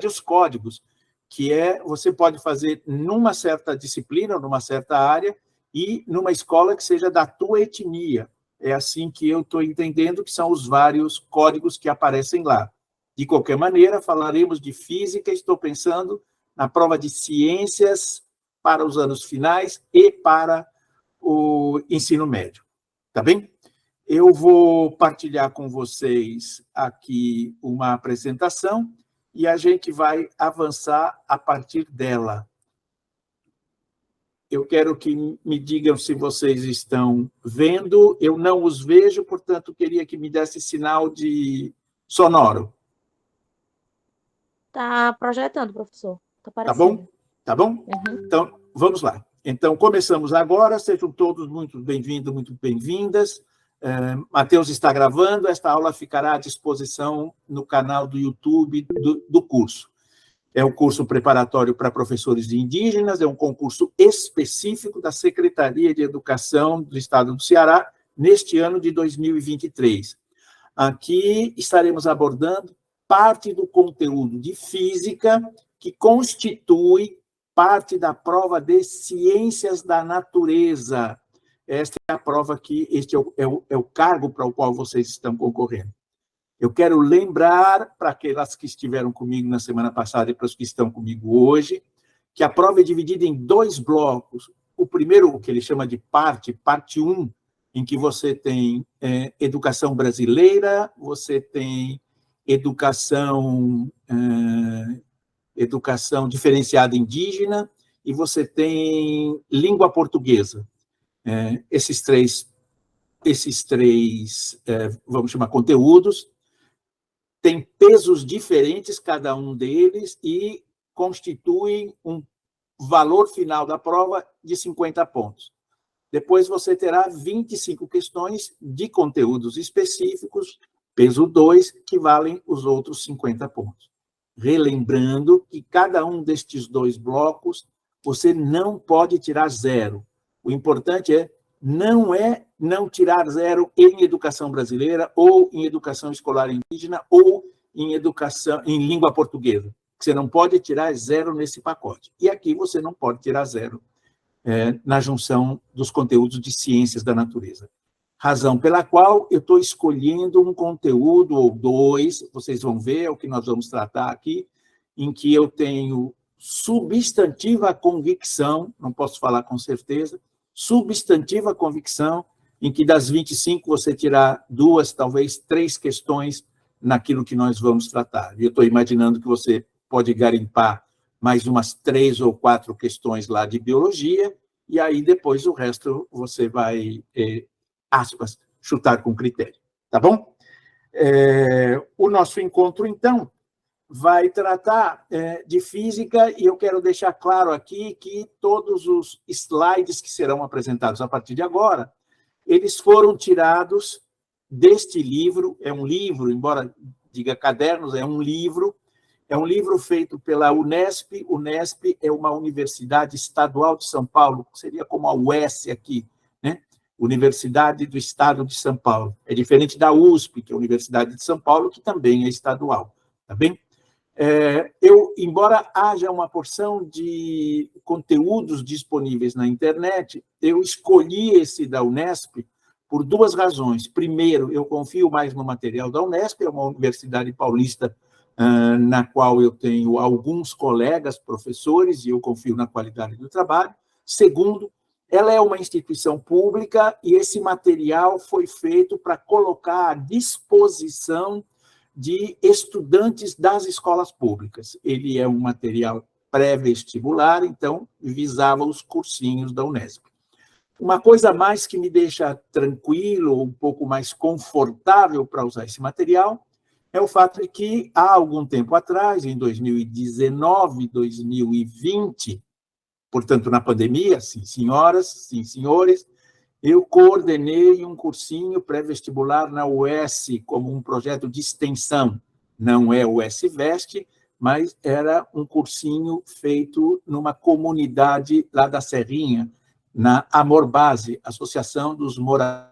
vários códigos, que você pode fazer numa certa disciplina, numa certa área, e numa escola que seja da tua etnia. É assim que eu estou entendendo que são os vários códigos que aparecem lá. De qualquer maneira, falaremos de física, estou pensando na prova de ciências para os anos finais e para o ensino médio. Tá bem? Eu vou partilhar com vocês aqui uma apresentação e a gente vai avançar a partir dela. Eu quero que me digam se vocês estão vendo. Eu não os vejo, portanto, queria que me desse sinal de sonoro. Está projetando, professor. Está Tá bom? aparecendo. Tá bom? Uhum. Então, vamos lá. Então, começamos agora. Sejam todos muito bem-vindos, muito bem-vindas. Matheus está gravando. Esta aula ficará à disposição no canal do YouTube do curso. É um curso preparatório para professores de indígenas, é um concurso específico da Secretaria de Educação do Estado do Ceará, neste ano de 2023. Aqui estaremos abordando parte do conteúdo de física que constitui parte da prova de ciências da natureza. Esta é a prova que este é o cargo para o qual vocês estão concorrendo. Eu quero lembrar, para aquelas que estiveram comigo na semana passada e para os que estão comigo hoje, que a prova é dividida em 2 blocos. O primeiro, o que ele chama de parte 1, em que você tem educação brasileira, você tem educação diferenciada indígena e você tem língua portuguesa. Esses três, vamos chamar, conteúdos, tem pesos diferentes, cada um deles, e constituem um valor final da prova de 50 pontos. Depois você terá 25 questões de conteúdos específicos, peso 2, que valem os outros 50 pontos. Relembrando que cada um destes 2 blocos, você não pode tirar 0. O importante não tirar 0 em educação brasileira, ou em educação escolar indígena, ou em língua portuguesa. Você não pode tirar 0 nesse pacote. E aqui você não pode tirar 0 na junção dos conteúdos de ciências da natureza. Razão pela qual eu estou escolhendo um conteúdo ou 2, vocês vão ver, é o que nós vamos tratar aqui, em que eu tenho substantiva convicção, não posso falar com certeza, substantiva convicção, em que das 25 você tirar 2, talvez 3 questões naquilo que nós vamos tratar. E eu estou imaginando que você pode garimpar mais umas 3 ou 4 questões lá de biologia, e aí depois o resto você vai, aspas, chutar com critério. Tá bom? O nosso encontro, então, vai tratar de física, e eu quero deixar claro aqui que todos os slides que serão apresentados a partir de agora, eles foram tirados deste livro, é um livro, embora diga cadernos, é um livro feito pela Unesp. Unesp é uma universidade estadual de São Paulo, seria como a UES aqui, né? Universidade do Estado de São Paulo. É diferente da USP, que é a Universidade de São Paulo, que também é estadual, tá bem? Embora haja uma porção de conteúdos disponíveis na internet, eu escolhi esse da Unesp por 2 razões. Primeiro, eu confio mais no material da Unesp, é uma universidade paulista na qual eu tenho alguns colegas professores e eu confio na qualidade do trabalho. Segundo, ela é uma instituição pública e esse material foi feito para colocar à disposição de estudantes das escolas públicas. Ele é um material pré-vestibular, então visava os cursinhos da Unesp. Uma coisa a mais que me deixa tranquilo, um pouco mais confortável para usar esse material, é o fato de que, há algum tempo atrás, em 2019, 2020, portanto, na pandemia, sim, senhoras, sim, senhores, eu coordenei um cursinho pré-vestibular na UES como um projeto de extensão. Não é o UES-Veste, mas era um cursinho feito numa comunidade lá da Serrinha, na Amor Base, Associação dos Moradores.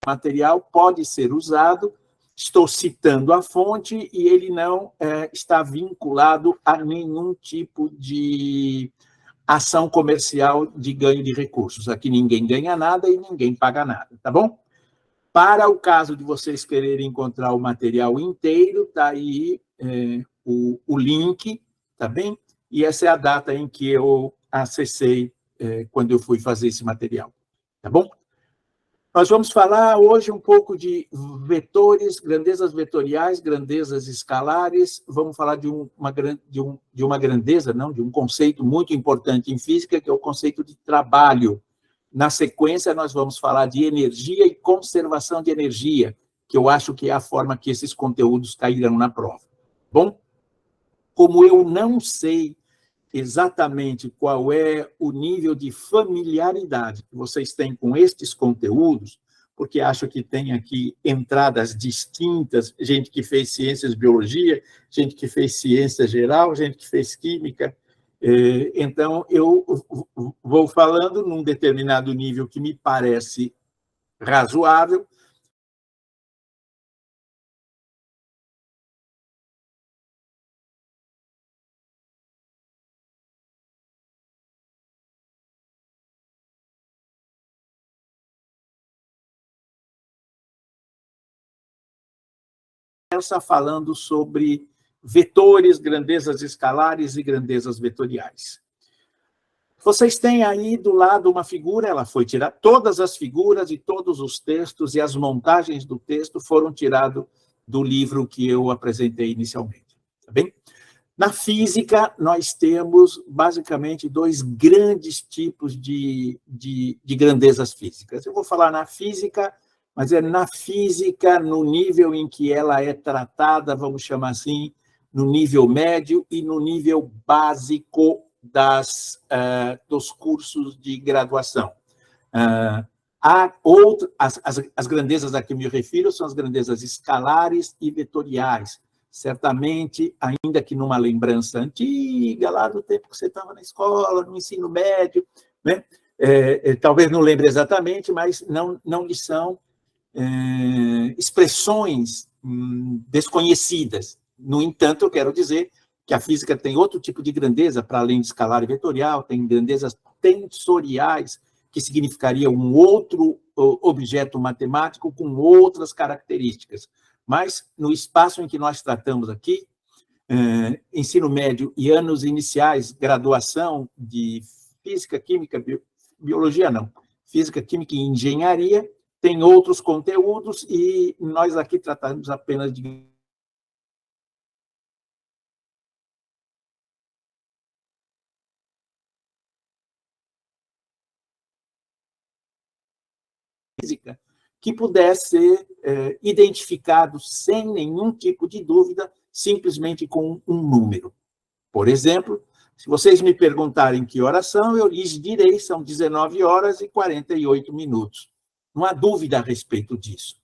material pode ser usado, estou citando a fonte, e ele não está vinculado a nenhum tipo de ação comercial de ganho de recursos. Aqui ninguém ganha nada e ninguém paga nada, tá bom? Para o caso de vocês quererem encontrar o material inteiro, está aí o link, tá bem? E essa é a data em que eu acessei quando eu fui fazer esse material, tá bom? Nós vamos falar hoje um pouco de vetores, grandezas vetoriais, grandezas escalares. Vamos falar de uma grandeza, não, de um conceito muito importante em física, que é o conceito de trabalho. Na sequência, nós vamos falar de energia e conservação de energia, que eu acho que é a forma que esses conteúdos cairão na prova. Bom, como eu não sei exatamente qual é o nível de familiaridade que vocês têm com estes conteúdos, porque acho que tem aqui entradas distintas, gente que fez ciências biologia, gente que fez ciência geral, gente que fez química. Então, eu vou falando num determinado nível que me parece razoável. Falando sobre vetores, grandezas escalares e grandezas vetoriais. Vocês têm aí do lado uma figura, ela foi tirada, todas as figuras e todos os textos e as montagens do texto foram tirados do livro que eu apresentei inicialmente, tá bem? Na física, nós temos basicamente dois grandes tipos de grandezas físicas. Eu vou falar na física, mas é na física, no nível em que ela é tratada, vamos chamar assim, no nível médio e no nível básico dos cursos de graduação. As grandezas a que me refiro são as grandezas escalares e vetoriais. Certamente, ainda que numa lembrança antiga, lá do tempo que você estava na escola, no ensino médio, né? Talvez não lembre exatamente, mas não lhe são expressões desconhecidas. No entanto, eu quero dizer que a física tem outro tipo de grandeza, para além de escalar e vetorial, tem grandezas tensoriais, que significaria um outro objeto matemático com outras características. Mas, no espaço em que nós tratamos aqui, ensino médio e anos iniciais, graduação de física, química, biologia não, física, química e engenharia, tem outros conteúdos e nós aqui tratamos apenas de física que pudesse ser identificado sem nenhum tipo de dúvida, simplesmente com um número. Por exemplo, se vocês me perguntarem que horas são, eu lhes direi, são 19 horas e 48 minutos. Não há dúvida a respeito disso,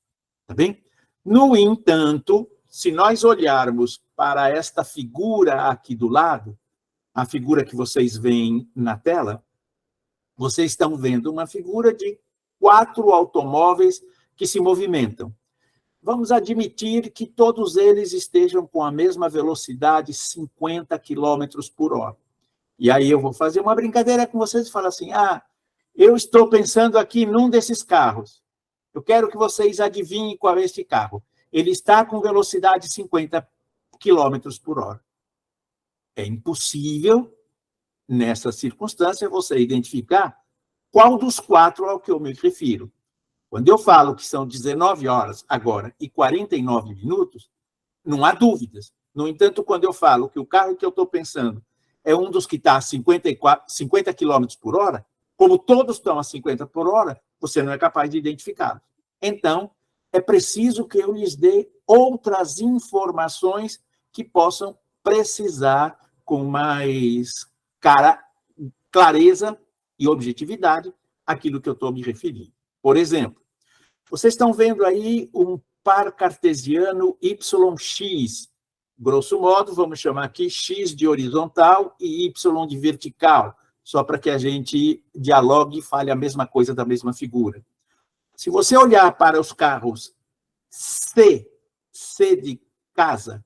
tá bem? No entanto, se nós olharmos para esta figura aqui do lado, a figura que vocês veem na tela, vocês estão vendo uma figura de 4 automóveis que se movimentam. Vamos admitir que todos eles estejam com a mesma velocidade, 50 km por hora. E aí eu vou fazer uma brincadeira com vocês e falar assim, eu estou pensando aqui num desses carros. Eu quero que vocês adivinhem qual é este carro. Ele está com velocidade 50 km por hora. É impossível, nessa circunstância, você identificar qual dos 4 ao que eu me refiro. Quando eu falo que são 19 horas agora e 49 minutos, não há dúvidas. No entanto, quando eu falo que o carro que eu estou pensando é um dos que está a 50 km por hora, como todos estão a 50 por hora, você não é capaz de identificá-los. Então, é preciso que eu lhes dê outras informações que possam precisar com mais clareza e objetividade aquilo que eu estou me referindo. Por exemplo, vocês estão vendo aí um par cartesiano YX. Grosso modo, vamos chamar aqui X de horizontal e Y de vertical, só para que a gente dialogue e fale a mesma coisa da mesma figura. Se você olhar para os carros C de casa,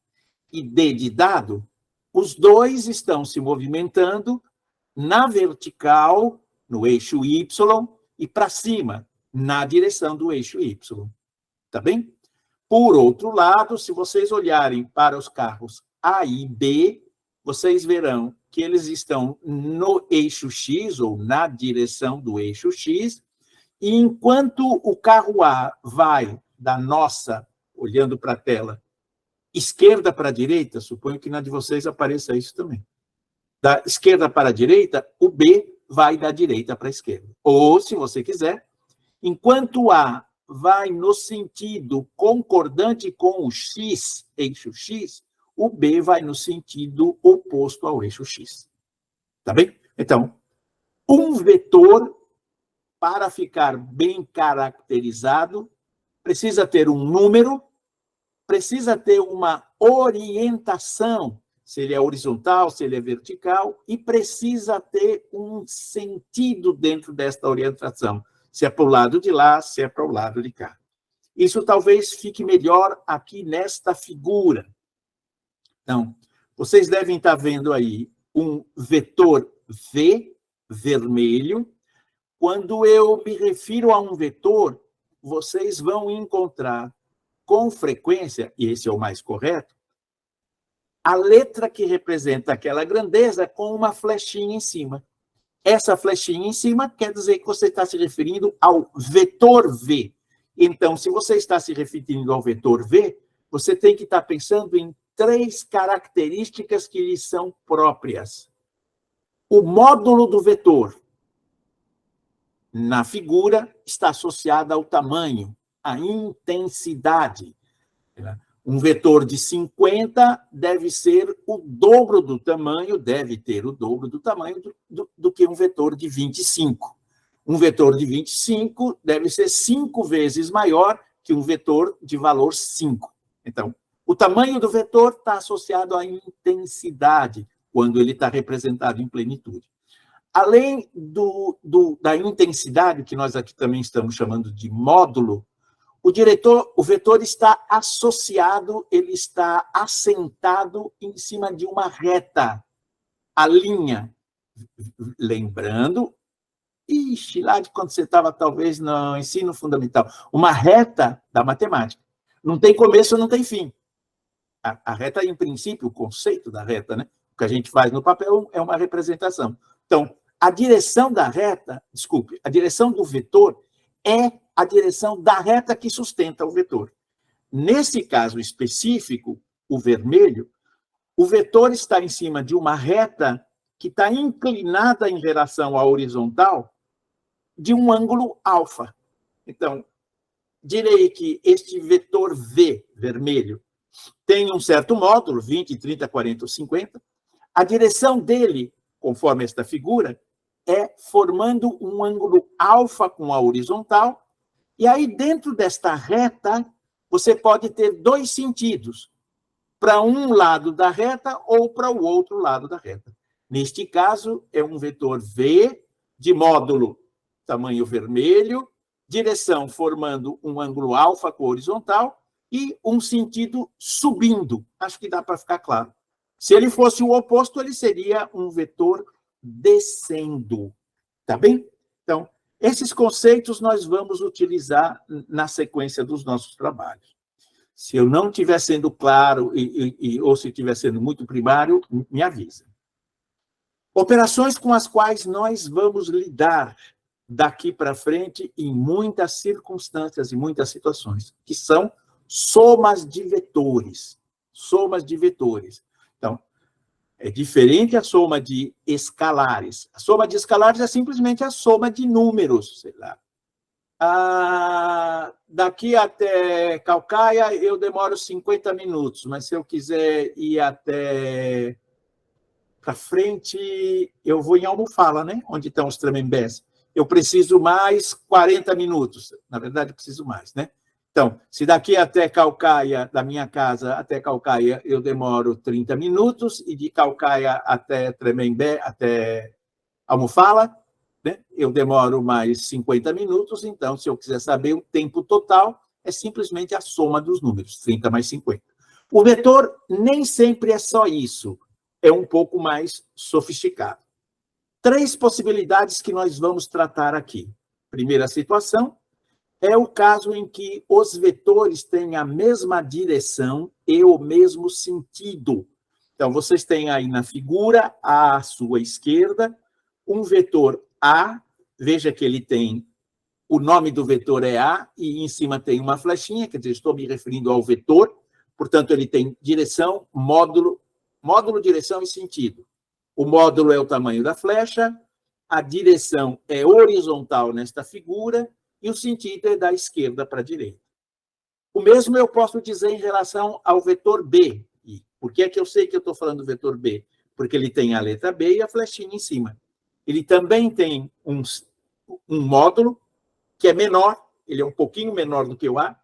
e D de dado, os dois estão se movimentando na vertical, no eixo Y, e para cima, na direção do eixo Y. Tá bem? Por outro lado, se vocês olharem para os carros A e B, vocês verão que eles estão no eixo X, ou na direção do eixo X, e enquanto o carro A vai da nossa, olhando para a tela, esquerda para a direita, suponho que na de vocês apareça isso também. Da esquerda para a direita, o B vai da direita para a esquerda. Ou, se você quiser, enquanto o A vai no sentido concordante com o X, eixo X, o B vai no sentido oposto ao eixo X. Tá bem? Então, um vetor, para ficar bem caracterizado, precisa ter um número, precisa ter uma orientação, se ele é horizontal, se ele é vertical, e precisa ter um sentido dentro desta orientação, se é para o lado de lá, se é para o lado de cá. Isso talvez fique melhor aqui nesta figura. Então, vocês devem estar vendo aí um vetor V, vermelho. Quando eu me refiro a um vetor, vocês vão encontrar com frequência, e esse é o mais correto, a letra que representa aquela grandeza com uma flechinha em cima. Essa flechinha em cima quer dizer que você está se referindo ao vetor V. Então, se você está se referindo ao vetor V, você tem que estar pensando em 3 características que lhe são próprias. O módulo do vetor, na figura, está associado ao tamanho, à intensidade. Um vetor de 50 deve ser o dobro do tamanho, deve ter o dobro do tamanho do que um vetor de 25. Um vetor de 25 deve ser 5 vezes maior que um vetor de valor 5. Então, o tamanho do vetor está associado à intensidade, quando ele está representado em plenitude. Além da intensidade, que nós aqui também estamos chamando de módulo, o vetor está associado, ele está assentado em cima de uma reta, a linha. Lembrando, lá de quando você estava, talvez, no ensino fundamental, uma reta da matemática. Não tem começo, não tem fim. A reta, em princípio, o conceito da reta, né? O que a gente faz no papel é uma representação. Então, a direção da reta, a direção do vetor é a direção da reta que sustenta o vetor. Nesse caso específico, o vermelho, o vetor está em cima de uma reta que está inclinada em relação à horizontal de um ângulo alfa. Então, direi que este vetor V, vermelho, tem um certo módulo, 20, 30, 40 ou 50. A direção dele, conforme esta figura, é formando um ângulo alfa com a horizontal. E aí, dentro desta reta, você pode ter 2 sentidos, para um lado da reta ou para o outro lado da reta. Neste caso, é um vetor V, de módulo tamanho vermelho, direção formando um ângulo alfa com horizontal e um sentido subindo. Acho que dá para ficar claro. Se ele fosse o oposto, ele seria um vetor descendo. Tá bem? Então, esses conceitos nós vamos utilizar na sequência dos nossos trabalhos. Se eu não estiver sendo claro ou se estiver sendo muito primário, me avisa. Operações com as quais nós vamos lidar daqui para frente em muitas circunstâncias e muitas situações, que são somas de vetores. Somas de vetores. Então, é diferente a soma de escalares. A soma de escalares é simplesmente a soma de números, sei lá. Daqui até Caucaia eu demoro 50 minutos, mas se eu quiser ir até para frente, eu vou em Almofala, né? Onde estão os Tremembés. Eu preciso mais 40 minutos. Na verdade, eu preciso mais, né? Então, se daqui até Caucaia, da minha casa até Caucaia, eu demoro 30 minutos, e de Caucaia até Tremembé, até Almofala, né? Eu demoro mais 50 minutos, então, se eu quiser saber o tempo total, é simplesmente a soma dos números, 30 mais 50. O vetor nem sempre é só isso, é um pouco mais sofisticado. 3 possibilidades que nós vamos tratar aqui. Primeira situação é o caso em que os vetores têm a mesma direção e o mesmo sentido. Então, vocês têm aí na figura, à sua esquerda, um vetor A, veja que ele tem, o nome do vetor é A, e em cima tem uma flechinha, quer dizer, estou me referindo ao vetor, portanto, ele tem direção, módulo, direção e sentido. O módulo é o tamanho da flecha, a direção é horizontal nesta figura, e o sentido é da esquerda para a direita. O mesmo eu posso dizer em relação ao vetor B. E por que é que eu sei que eu estou falando do vetor B? Porque ele tem a letra B e a flechinha em cima. Ele também tem um módulo que é menor, ele é um pouquinho menor do que o A,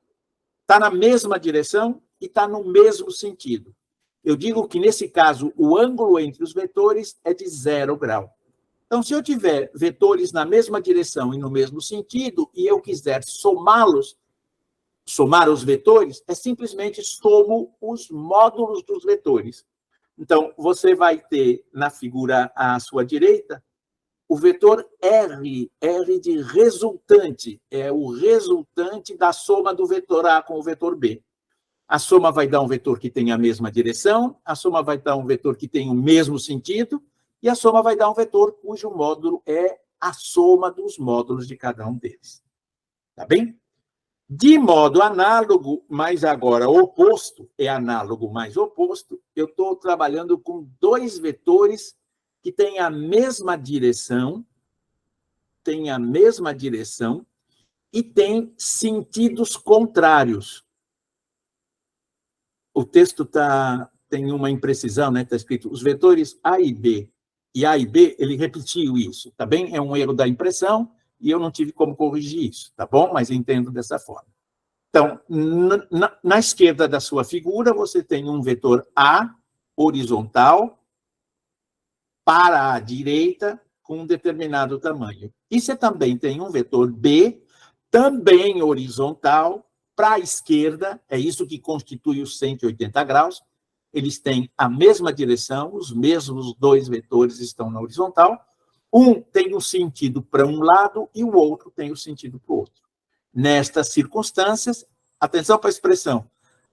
está na mesma direção e está no mesmo sentido. Eu digo que, nesse caso, o ângulo entre os vetores é de 0 grau. Então, se eu tiver vetores na mesma direção e no mesmo sentido, e eu quiser somá-los, somar os vetores, é simplesmente somo os módulos dos vetores. Então, você vai ter na figura à sua direita o vetor R, R de resultante, é o resultante da soma do vetor A com o vetor B. A soma vai dar um vetor que tem a mesma direção, a soma vai dar um vetor que tem o mesmo sentido, e a soma vai dar um vetor cujo módulo é a soma dos módulos de cada um deles. Tá bem? De modo análogo, mas agora oposto, é análogo mais oposto, eu estou trabalhando com 2 vetores que têm a mesma direção, e têm sentidos contrários. O texto tem uma imprecisão, né? Está escrito os vetores A e B. E A e B, ele repetiu isso, tá bem? É um erro da impressão e eu não tive como corrigir isso, tá bom? Mas entendo dessa forma. Então, na esquerda da sua figura, você tem um vetor A horizontal para a direita com um determinado tamanho. E você também tem um vetor B, também horizontal, para a esquerda, é isso que constitui os 180 graus, eles têm a mesma direção, os mesmos 2 vetores estão na horizontal, um tem o sentido para um lado e o outro tem o sentido para o outro. Nestas circunstâncias, atenção para a expressão,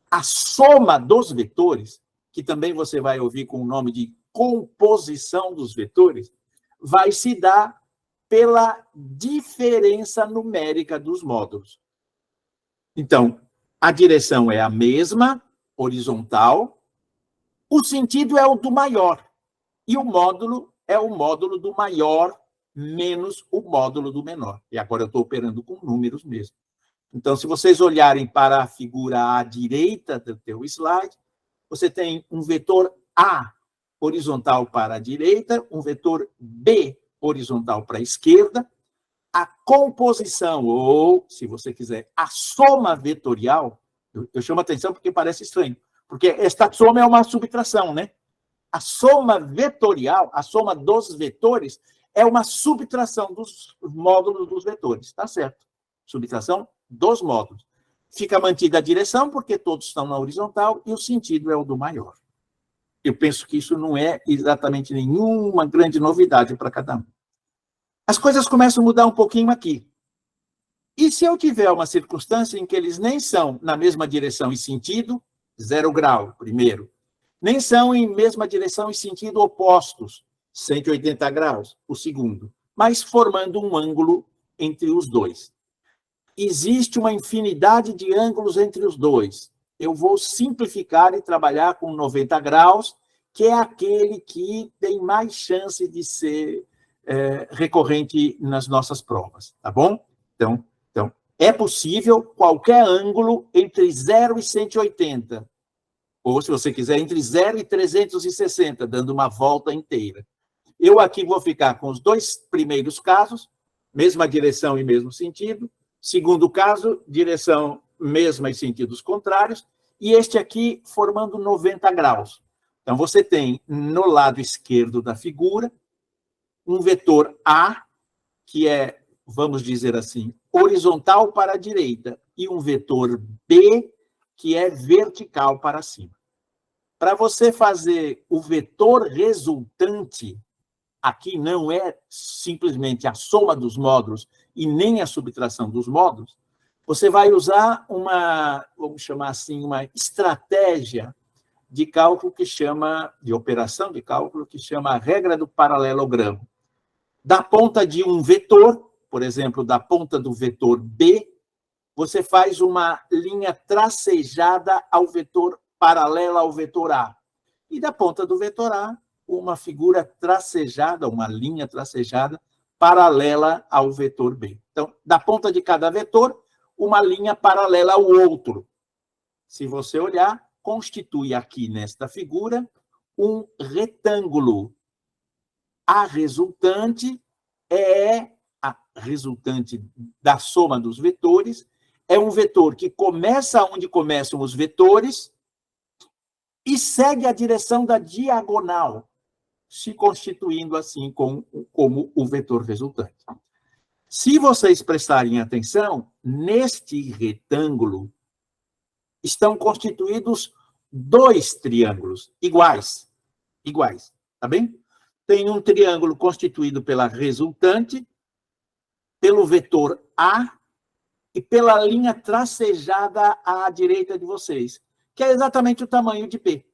a soma dos vetores, que também você vai ouvir com o nome de composição dos vetores, vai se dar pela diferença numérica dos módulos. Então, a direção é a mesma, horizontal, o sentido é o do maior, e o módulo é o módulo do maior menos o módulo do menor. E agora eu estou operando com números mesmo. Então, se vocês olharem para a figura à direita do teu slide, você tem um vetor A horizontal para a direita, um vetor B horizontal para a esquerda. A composição, ou, se você quiser, a soma vetorial, eu chamo a atenção porque parece estranho, porque esta soma é uma subtração, né? A soma vetorial, a soma dos vetores, é uma subtração dos módulos dos vetores, tá certo? Subtração dos módulos. Fica mantida a direção, porque todos estão na horizontal, e o sentido é o do maior. Eu penso que isso não é exatamente nenhuma grande novidade para cada um. As coisas começam a mudar um pouquinho aqui. E se eu tiver uma circunstância em que eles nem são na mesma direção e sentido, 0 grau, primeiro, nem são em mesma direção e sentido opostos, 180 graus, o segundo, mas formando um ângulo entre os dois. Existe uma infinidade de ângulos entre os dois. Eu vou simplificar e trabalhar com 90 graus, que é aquele que tem mais chance de ser recorrente nas nossas provas, tá bom? Então, é possível qualquer ângulo entre 0 e 180, ou, se você quiser, entre 0 e 360, dando uma volta inteira. Eu aqui vou ficar com os 2 primeiros casos, mesma direção e mesmo sentido. Segundo caso, direção mesma e sentidos contrários. E este aqui formando 90 graus. Então, você tem, no lado esquerdo da figura, um vetor A, que é, vamos dizer assim, horizontal para a direita, e um vetor B, que é vertical para cima. Para você fazer o vetor resultante, aqui não é simplesmente a soma dos módulos e nem a subtração dos módulos, você vai usar uma, vamos chamar assim, uma estratégia de cálculo que chama, de operação de cálculo, que chama a regra do paralelogramo. Da ponta de um vetor, por exemplo, da ponta do vetor B, você faz uma linha tracejada ao vetor paralela ao vetor A. E da ponta do vetor A, uma figura tracejada, uma linha tracejada paralela ao vetor B. Então, da ponta de cada vetor, uma linha paralela ao outro. Se você olhar, constitui aqui nesta figura um retângulo. A resultante é a resultante da soma dos vetores, é um vetor que começa onde começam os vetores e segue a direção da diagonal, se constituindo assim como o vetor resultante. Se vocês prestarem atenção, neste retângulo estão constituídos dois triângulos iguais, tá bem? Tem um triângulo constituído pela resultante, pelo vetor A e pela linha tracejada à direita de vocês, que é exatamente o tamanho de P.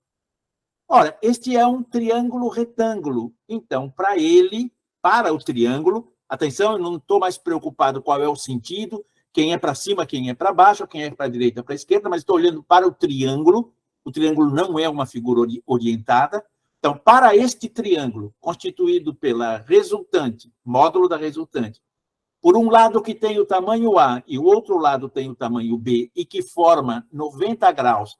Ora, este é um triângulo retângulo. Então, para o triângulo, atenção, eu não estou mais preocupado qual é o sentido, quem é para cima, quem é para baixo, quem é para a direita, para a esquerda, mas estou olhando para o triângulo. O triângulo não é uma figura orientada. Então, para este triângulo, constituído pela resultante, módulo da resultante, por um lado que tem o tamanho A e o outro lado tem o tamanho B, e que forma 90 graus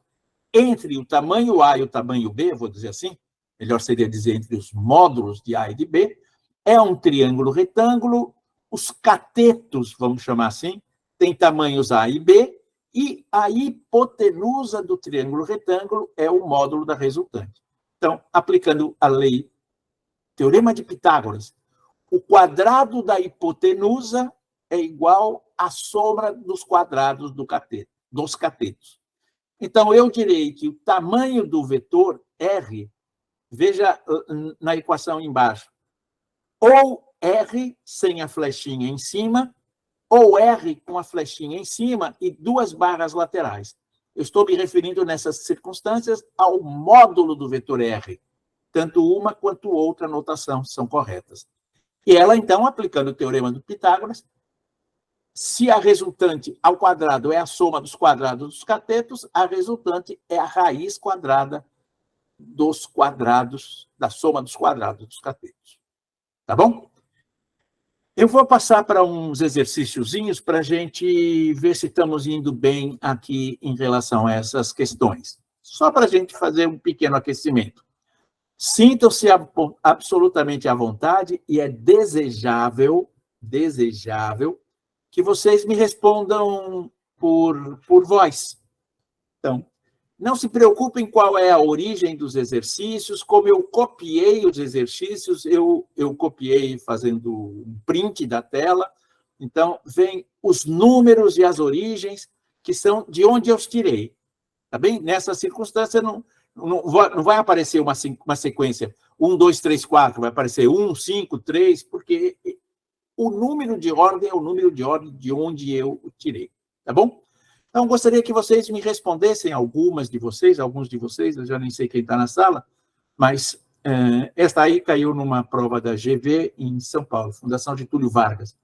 entre o tamanho A e o tamanho B, vou dizer assim, melhor seria dizer entre os módulos de A e de B, é um triângulo retângulo, os catetos, vamos chamar assim, têm tamanhos A e B, e a hipotenusa do triângulo retângulo é o módulo da resultante. Então, aplicando a lei, teorema de Pitágoras, o quadrado da hipotenusa é igual à soma dos quadrados dos catetos. Então, eu direi que o tamanho do vetor R, veja na equação embaixo, ou R sem a flechinha em cima, ou R com a flechinha em cima e duas barras laterais. Eu estou me referindo, nessas circunstâncias, ao módulo do vetor R. Tanto uma quanto outra notação são corretas. E ela, então, aplicando o teorema do Pitágoras, se a resultante ao quadrado é a soma dos quadrados dos catetos, a resultante é a raiz quadrada dos quadrados, da soma dos quadrados dos catetos. Tá bom? Eu vou passar para uns exercíciozinhos para a gente ver se estamos indo bem aqui em relação a essas questões. Só para a gente fazer um pequeno aquecimento. Sintam-se absolutamente à vontade e é desejável que vocês me respondam por voz. Então, não se preocupem qual é a origem dos exercícios, como eu copiei os exercícios, eu copiei fazendo um print da tela, então, vem os números e as origens, que são de onde eu os tirei. Tá bem? Nessa circunstância, não vai aparecer uma sequência 1, 2, 3, 4, vai aparecer 1, 5, 3, porque o número de ordem é o número de ordem de onde eu o tirei. Tá bom? Então, gostaria que vocês me respondessem, alguns de vocês, eu já nem sei quem está na sala, mas esta aí caiu numa prova da GV em São Paulo, Fundação Getúlio Vargas.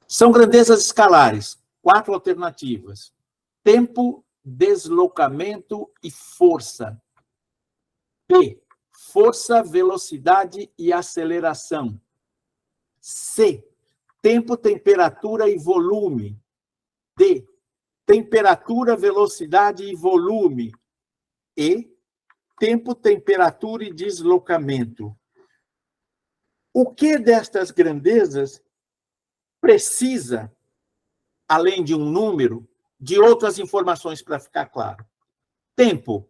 São grandezas escalares, 4 alternativas. Tempo, deslocamento e força. P, força, velocidade e aceleração. C, tempo, temperatura e volume. D, temperatura, velocidade e volume. E, tempo, temperatura e deslocamento. O que destas grandezas precisa, além de um número, de outras informações para ficar claro? Tempo.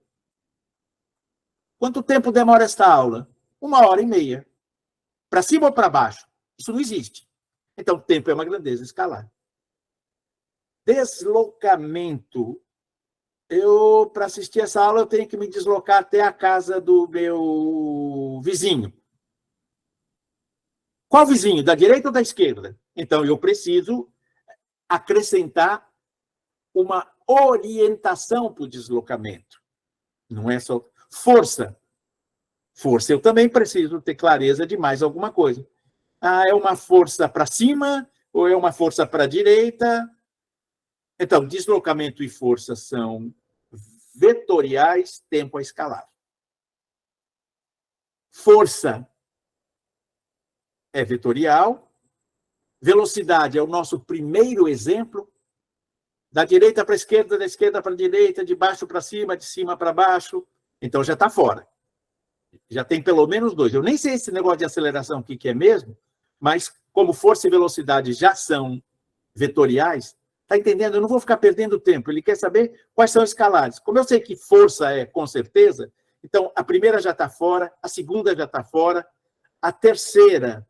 Quanto tempo demora esta aula? 1h30. Para cima ou para baixo? Isso não existe. Então, tempo é uma grandeza escalar. Deslocamento. Para assistir essa aula, eu tenho que me deslocar até a casa do meu vizinho. Qual vizinho? Da direita ou da esquerda? Então, eu preciso acrescentar uma orientação para o deslocamento. Não é só força. Força, eu também preciso ter clareza de mais alguma coisa. É uma força para cima ou é uma força para a direita? Então, deslocamento e força são vetoriais, tempo a escalar. Força é vetorial. Velocidade é o nosso primeiro exemplo. Da direita para a esquerda, da esquerda para a direita, de baixo para cima, de cima para baixo. Então, já está fora. Já tem pelo menos dois. Eu nem sei esse negócio de aceleração o que é mesmo, mas como força e velocidade já são vetoriais, está entendendo? Eu não vou ficar perdendo tempo. Ele quer saber quais são escalares. Como eu sei que força é com certeza, então a primeira já está fora, a segunda já está fora, a terceira...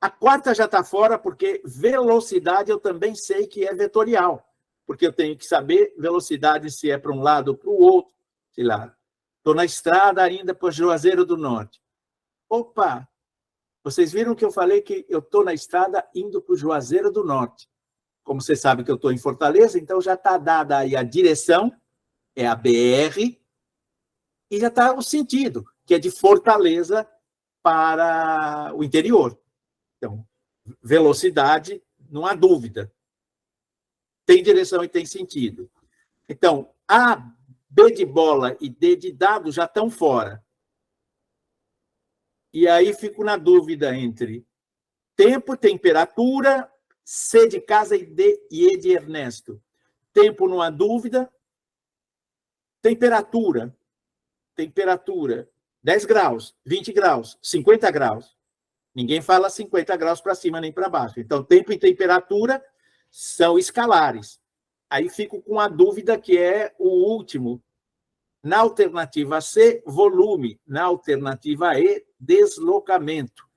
a quarta já está fora, porque velocidade eu também sei que é vetorial, porque eu tenho que saber velocidade se é para um lado ou para o outro. Sei lá, estou na estrada ainda para Juazeiro do Norte. Opa! Vocês viram que eu falei que eu estou na estrada indo para o Juazeiro do Norte. Como você sabe que eu estou em Fortaleza, então já está dada aí a direção, é a BR, e já está o sentido, que é de Fortaleza para o interior. Então, velocidade, não há dúvida. Tem direção e tem sentido. Então, A, B de bola e D de dado já estão fora. E aí fico na dúvida entre tempo, temperatura, C de casa e D e E de Ernesto. Tempo não há dúvida. Temperatura. Temperatura. 10 graus, 20 graus, 50 graus. Ninguém fala 50 graus para cima nem para baixo. Então, tempo e temperatura são escalares. Aí fico com a dúvida que é o último. Na alternativa C, volume. Na alternativa E, deslocamento.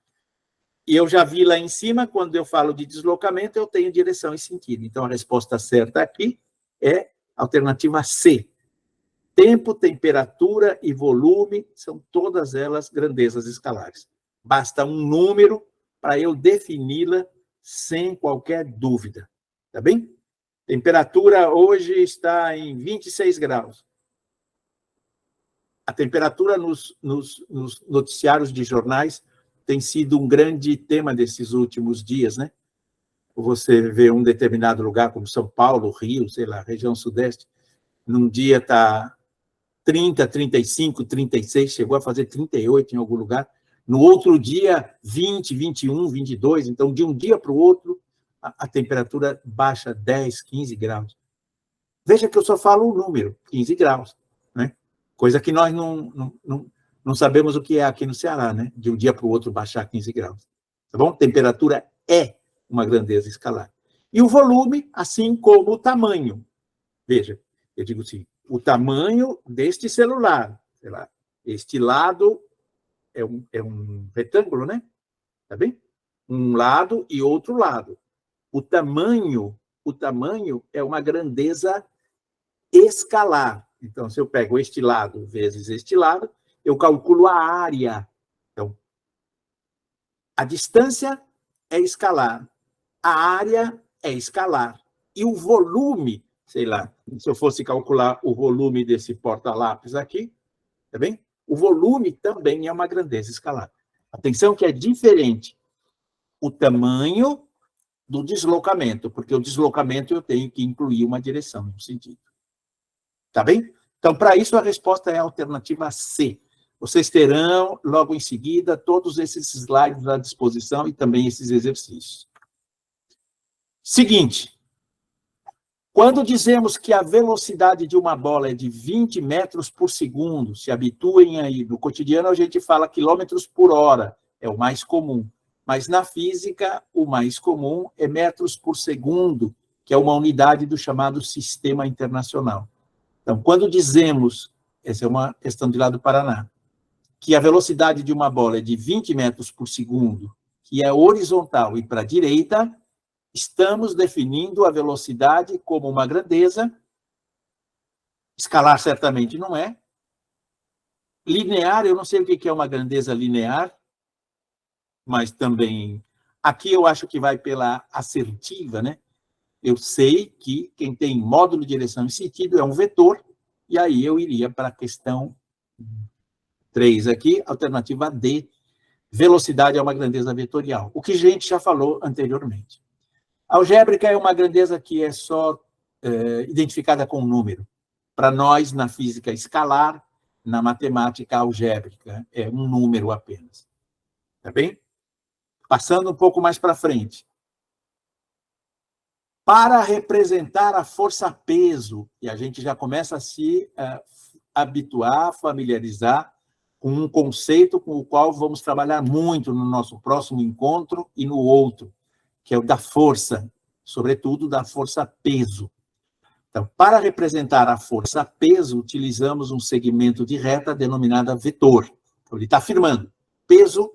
E eu já vi lá em cima, quando eu falo de deslocamento, eu tenho direção e sentido. Então, a resposta certa aqui é a alternativa C. Tempo, temperatura e volume são todas elas grandezas escalares. Basta um número para eu defini-la sem qualquer dúvida. Tá bem? Temperatura hoje está em 26 graus. A temperatura nos noticiários de jornais tem sido um grande tema desses últimos dias, né? Você vê um determinado lugar, como São Paulo, Rio, sei lá, região sudeste, num dia está 30, 35, 36, chegou a fazer 38 em algum lugar. No outro dia, 20, 21, 22. Então, de um dia para o outro, a temperatura baixa 10, 15 graus. Veja que eu só falo o número, 15 graus, né? Coisa que nós não sabemos o que é aqui no Ceará, né? De um dia para o outro baixar 15 graus. Tá bom? Temperatura é uma grandeza escalar. E o volume, assim como o tamanho. Veja, eu digo assim, o tamanho deste celular, sei lá, este lado é um retângulo, né? Tá bem? Um lado e outro lado. O tamanho é uma grandeza escalar. Então, se eu pego este lado vezes este lado, eu calculo a área. Então, a distância é escalar, a área é escalar. E o volume, sei lá, se eu fosse calcular o volume desse porta-lápis aqui, tá bem? O volume também é uma grandeza escalar. Atenção que é diferente o tamanho do deslocamento, porque o deslocamento eu tenho que incluir uma direção, um sentido. Tá bem? Então, para isso, a resposta é a alternativa C. Vocês terão, logo em seguida, todos esses slides à disposição e também esses exercícios. Seguinte, quando dizemos que a velocidade de uma bola é de 20 metros por segundo, se habituem aí, no cotidiano a gente fala quilômetros por hora, é o mais comum. Mas na física, o mais comum é metros por segundo, que é uma unidade do chamado Sistema Internacional. Então, quando dizemos, essa é uma questão de lá do Paraná, que a velocidade de uma bola é de 20 metros por segundo, que é horizontal e para a direita, estamos definindo a velocidade como uma grandeza. Escalar certamente não é. Linear, eu não sei o que é uma grandeza linear, mas também aqui eu acho que vai pela assertiva, né? Eu sei que quem tem módulo, direção e sentido é um vetor, e aí eu iria para a questão 3 aqui, alternativa D, velocidade é uma grandeza vetorial, o que a gente já falou anteriormente. Algébrica é uma grandeza que é só identificada com um número. Para nós, na física escalar, na matemática algébrica, é um número apenas. Tá bem? Passando um pouco mais para frente. Para representar a força-peso, e a gente já começa a se habituar, familiarizar com um conceito com o qual vamos trabalhar muito no nosso próximo encontro e no outro, que é o da força, sobretudo da força-peso. Então, para representar a força-peso, utilizamos um segmento de reta denominada vetor. Então, ele está afirmando, peso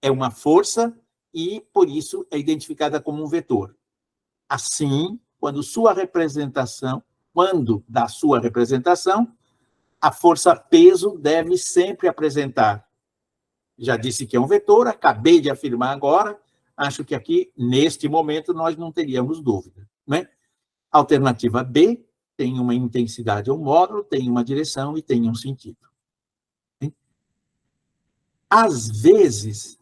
é uma força e, por isso, é identificada como um vetor. Assim, quando da sua representação, a força-peso deve sempre apresentar. Já disse que é um vetor, acabei de afirmar agora, acho que aqui, neste momento, nós não teríamos dúvida, né? Alternativa B tem uma intensidade ou módulo, tem uma direção e tem um sentido. Às vezes,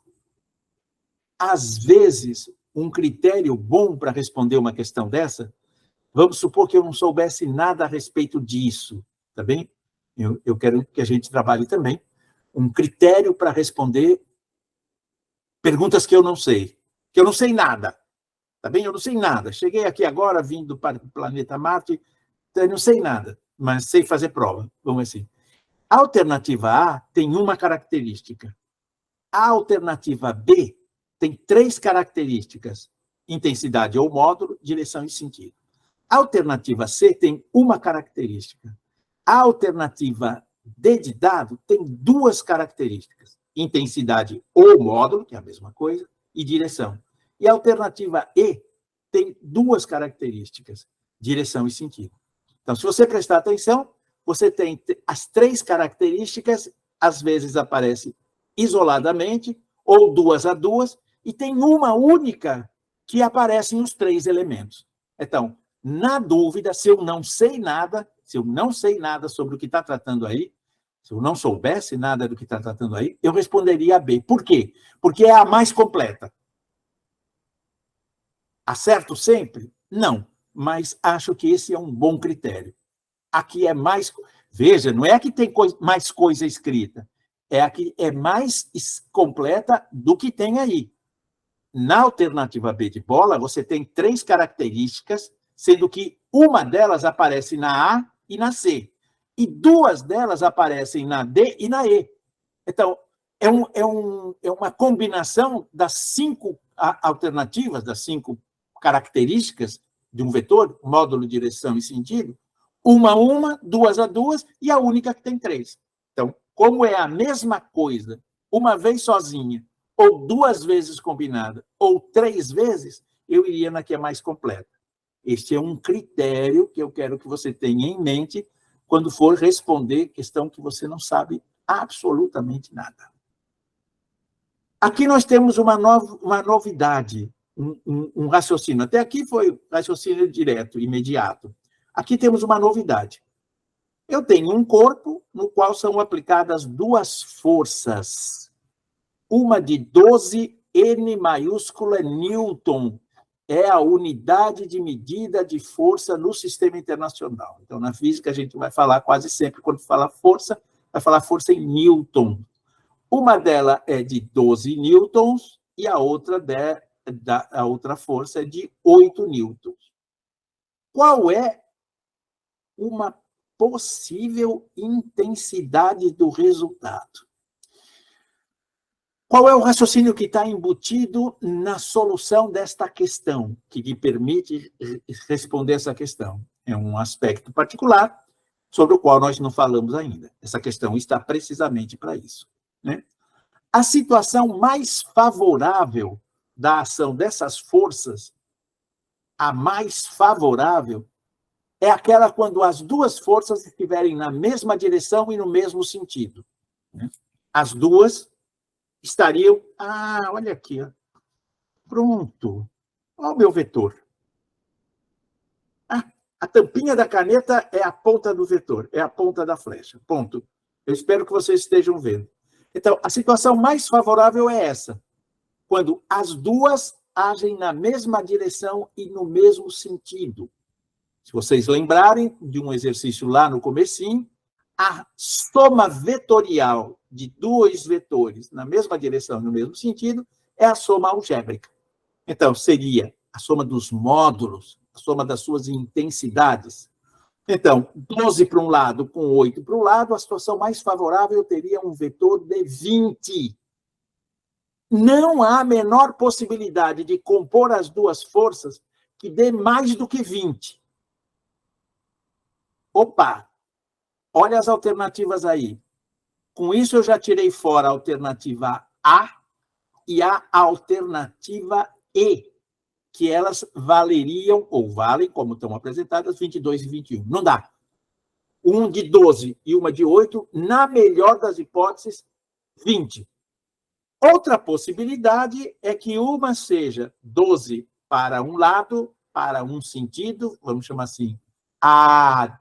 um critério bom para responder uma questão dessa, vamos supor que eu não soubesse nada a respeito disso, tá bem? Eu quero que a gente trabalhe também um critério para responder perguntas que eu não sei nada, tá bem? Eu não sei nada. Cheguei aqui agora, vindo para o planeta Marte, eu não sei nada, mas sei fazer prova, vamos assim. A alternativa A tem uma característica. A alternativa B tem 3 características: intensidade ou módulo, direção e sentido. A alternativa C tem uma característica. A alternativa D de dado tem 2 características: intensidade ou módulo, que é a mesma coisa, e direção. E a alternativa E tem 2 características: direção e sentido. Então, se você prestar atenção, você tem as 3 características, às vezes aparece isoladamente, ou 2 a 2, e tem uma única que aparecem os 3 elementos. Então, na dúvida, se eu não sei nada sobre o que está tratando aí, se eu não soubesse nada do que está tratando aí, eu responderia a B. Por quê? Porque é a mais completa. Acerto sempre? Não, mas acho que esse é um bom critério. Aqui é mais... Veja, não é que tem mais coisa escrita, é a que é mais completa do que tem aí. Na alternativa B de bola, você tem 3 características, sendo que uma delas aparece na A e na C, e 2 delas aparecem na D e na E. Então, é uma combinação das 5 alternativas, das 5 características de um vetor, módulo, direção e sentido, uma a uma, 2 a 2, e a única que tem 3. Então, como é a mesma coisa, uma vez sozinha, ou 2 vezes combinada, ou 3 vezes, eu iria na que é mais completa. Este é um critério que eu quero que você tenha em mente quando for responder questão que você não sabe absolutamente nada. Aqui nós temos uma novidade, um raciocínio. Até aqui foi raciocínio direto, imediato. Aqui temos uma novidade. Eu tenho um corpo no qual são aplicadas 2 forças. Uma de 12 N maiúscula Newton. É a unidade de medida de força no sistema internacional. Então, na física, a gente vai falar quase sempre, quando fala força, vai falar força em Newton. Uma delas é de 12 newtons e a outra força é de 8 newtons. Qual é uma possível intensidade do resultado? Qual é o raciocínio que está embutido na solução desta questão, que lhe permite responder essa questão? É um aspecto particular sobre o qual nós não falamos ainda. Essa questão está precisamente para isso, né? A situação mais favorável da ação dessas forças, a mais favorável, é aquela quando as duas forças estiverem na mesma direção e no mesmo sentido. As duas estariam... Ah, olha aqui. Ó. Pronto. Olha o meu vetor. Ah, a tampinha da caneta é a ponta do vetor, é a ponta da flecha. Ponto. Eu espero que vocês estejam vendo. Então, a situação mais favorável é essa. Quando as duas agem na mesma direção e no mesmo sentido. Se vocês lembrarem de um exercício lá no comecinho, a soma vetorial de dois vetores na mesma direção e no mesmo sentido é a soma algébrica. Então, seria a soma dos módulos, a soma das suas intensidades. Então, 12 para um lado com 8 para o lado, a situação mais favorável teria um vetor de 20. Não há a menor possibilidade de compor as duas forças que dê mais do que 20. Opa! Olha as alternativas aí. Com isso, eu já tirei fora a alternativa A e a alternativa E, que elas valeriam, ou valem, como estão apresentadas, 22 e 21. Não dá. Um de 12 e uma de 8, na melhor das hipóteses, 20. Outra possibilidade é que uma seja 12 para um lado, para um sentido, vamos chamar assim, a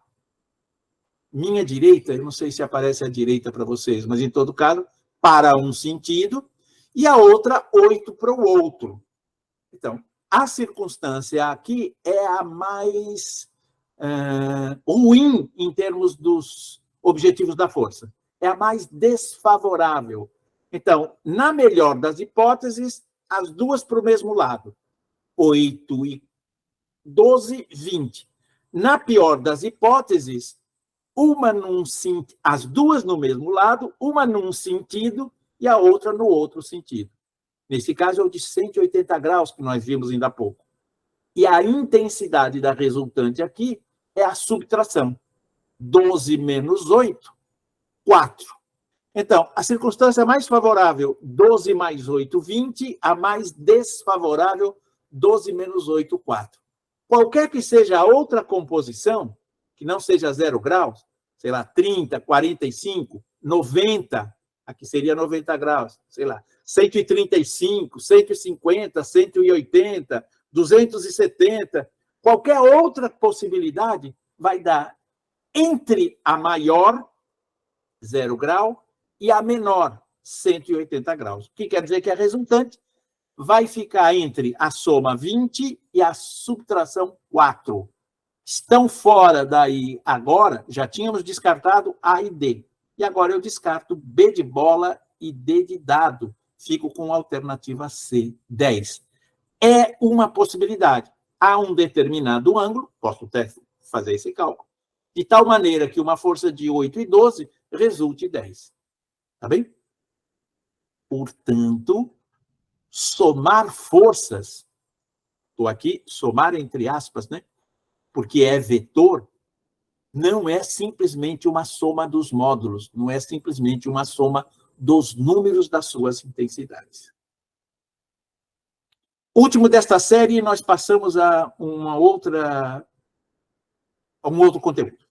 minha direita, eu não sei se aparece a direita para vocês, mas em todo caso, para um sentido, e a outra 8 para o outro. Então, a circunstância aqui é a mais ruim em termos dos objetivos da força. É a mais desfavorável. Então, na melhor das hipóteses, as duas para o mesmo lado. 8 e 12, 20. Na pior das hipóteses, as duas no mesmo lado, uma num sentido e a outra no outro sentido. Nesse caso, é o de 180 graus, que nós vimos ainda há pouco. E a intensidade da resultante aqui é a subtração. 12 menos 8, 4. Então, a circunstância mais favorável, 12 mais 8, 20. A mais desfavorável, 12 menos 8, 4. Qualquer que seja a outra composição, que não seja 0 graus, sei lá, 30, 45, 90, aqui seria 90 graus, sei lá, 135, 150, 180, 270, qualquer outra possibilidade vai dar entre a maior, 0 grau, e a menor, 180 graus. O que quer dizer que a resultante vai ficar entre a soma 20 e a subtração 4. Estão fora daí agora, já tínhamos descartado A e D. E agora eu descarto B de bola e D de dado. Fico com a alternativa C, 10. É uma possibilidade. Há um determinado ângulo, posso até fazer esse cálculo, de tal maneira que uma força de 8 e 12 resulte 10. Tá bem? Portanto, somar forças, estou aqui, somar entre aspas, né? Porque é vetor, não é simplesmente uma soma dos módulos, não é simplesmente uma soma dos números das suas intensidades. Último desta série, nós passamos a um outro conteúdo.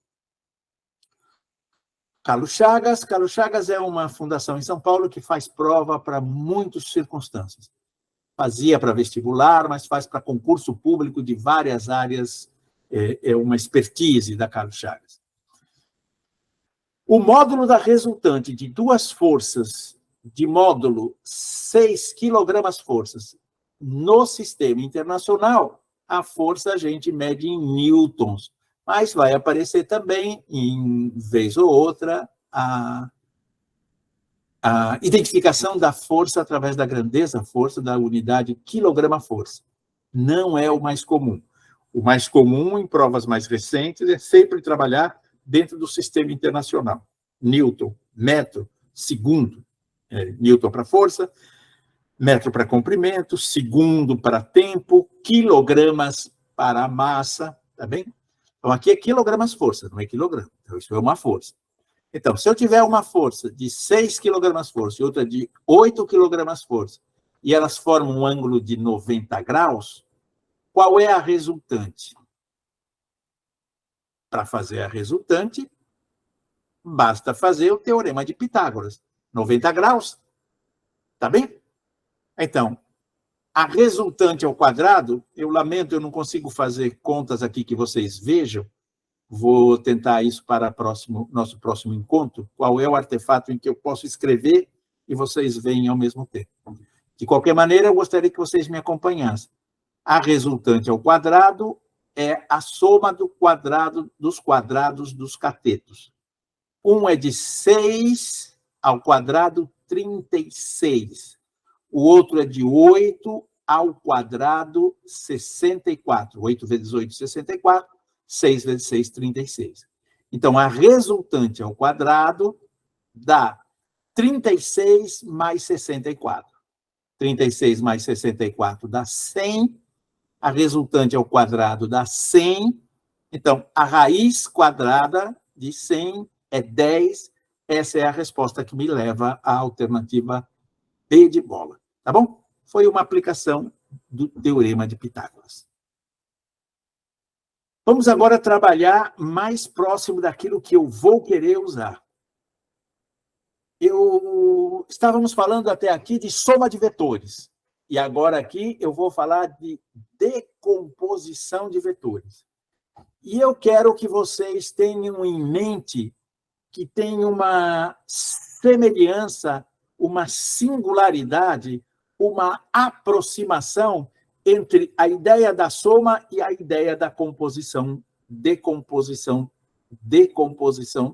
Carlos Chagas. Carlos Chagas é uma fundação em São Paulo que faz prova para muitas circunstâncias. Fazia para vestibular, mas faz para concurso público de várias áreas. É uma expertise da Carlos Chagas. O módulo da resultante de duas forças de módulo 6 kg-forças no sistema internacional, a força a gente mede em newtons, mas vai aparecer também, em vez ou outra, a identificação da força através da grandeza força da unidade quilograma-força. Não é o mais comum. O mais comum, em provas mais recentes, é sempre trabalhar dentro do sistema internacional. Newton, metro, segundo. Newton para força, metro para comprimento, segundo para tempo, quilogramas para a massa, tá bem? Então, aqui é quilogramas-força, não é quilograma. Então, isso é uma força. Então, se eu tiver uma força de 6 kg-força e outra de 8 kg-força, e elas formam um ângulo de 90 graus, qual é a resultante? Para fazer a resultante, basta fazer o teorema de Pitágoras. 90 graus. Tá bem? Então, a resultante ao quadrado, eu lamento, eu não consigo fazer contas aqui que vocês vejam. Vou tentar isso para nosso próximo encontro. Qual é o artefato em que eu posso escrever e vocês veem ao mesmo tempo? De qualquer maneira, eu gostaria que vocês me acompanhassem. A resultante ao quadrado é a soma do quadrado dos quadrados dos catetos. Um é de 6 ao quadrado, 36. O outro é de 8 ao quadrado, 64. 8 vezes 8, 64. 6 vezes 6, 36. Então, a resultante ao quadrado dá 36 mais 64. 36 mais 64 dá 100. A resultante ao quadrado dá 100. Então, a raiz quadrada de 100 é 10. Essa é a resposta que me leva à alternativa B de bola. Tá bom? Foi uma aplicação do teorema de Pitágoras. Vamos agora trabalhar mais próximo daquilo que eu vou querer usar. Estávamos falando até aqui de soma de vetores. E agora aqui eu vou falar de decomposição de vetores. E eu quero que vocês tenham em mente que tem uma semelhança, uma singularidade, uma aproximação entre a ideia da soma e a ideia da composição, decomposição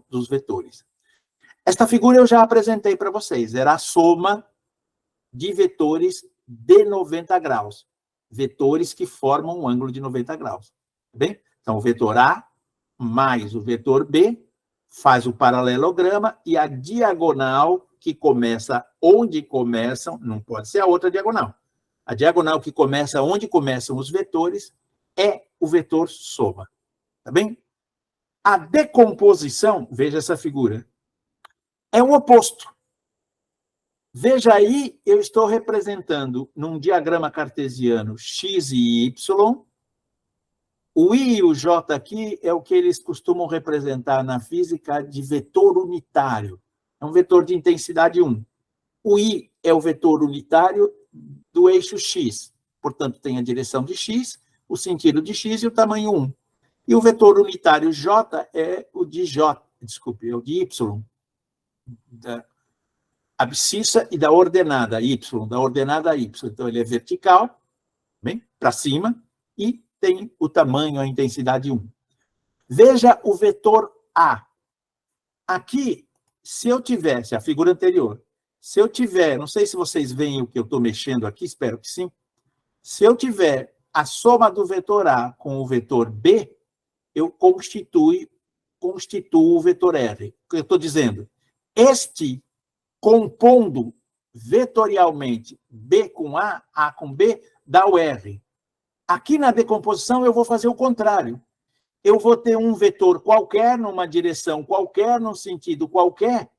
dos vetores. Esta figura eu já apresentei para vocês, era a soma de vetores de 90 graus, vetores que formam um ângulo de 90 graus. Bem? Então, o vetor A mais o vetor B faz o paralelograma e a diagonal que começa onde começam, não pode ser a outra diagonal. A diagonal que começa onde começam os vetores é o vetor soma. Tá bem? A decomposição, veja essa figura, é o oposto. Veja aí, eu estou representando num diagrama cartesiano x e y. O i e o j aqui é o que eles costumam representar na física de vetor unitário. É um vetor de intensidade 1. O i é o vetor unitário do eixo x. Portanto, tem a direção de x, o sentido de x e o tamanho 1. E o vetor unitário j é o de j, desculpe, é o de y. Da abscissa e da ordenada y, da ordenada y. Então, ele é vertical, bem, para cima, e tem o tamanho, a intensidade 1. Veja o vetor A. Aqui, se eu tivesse, a figura anterior, se eu tiver, não sei se vocês veem o que eu estou mexendo aqui, espero que sim. Se eu tiver a soma do vetor A com o vetor B, eu constituo o vetor R. O que eu estou dizendo? Este compondo vetorialmente B com A com B, dá o R. Aqui na decomposição eu vou fazer o contrário. Eu vou ter um vetor qualquer, numa direção qualquer, num sentido qualquer,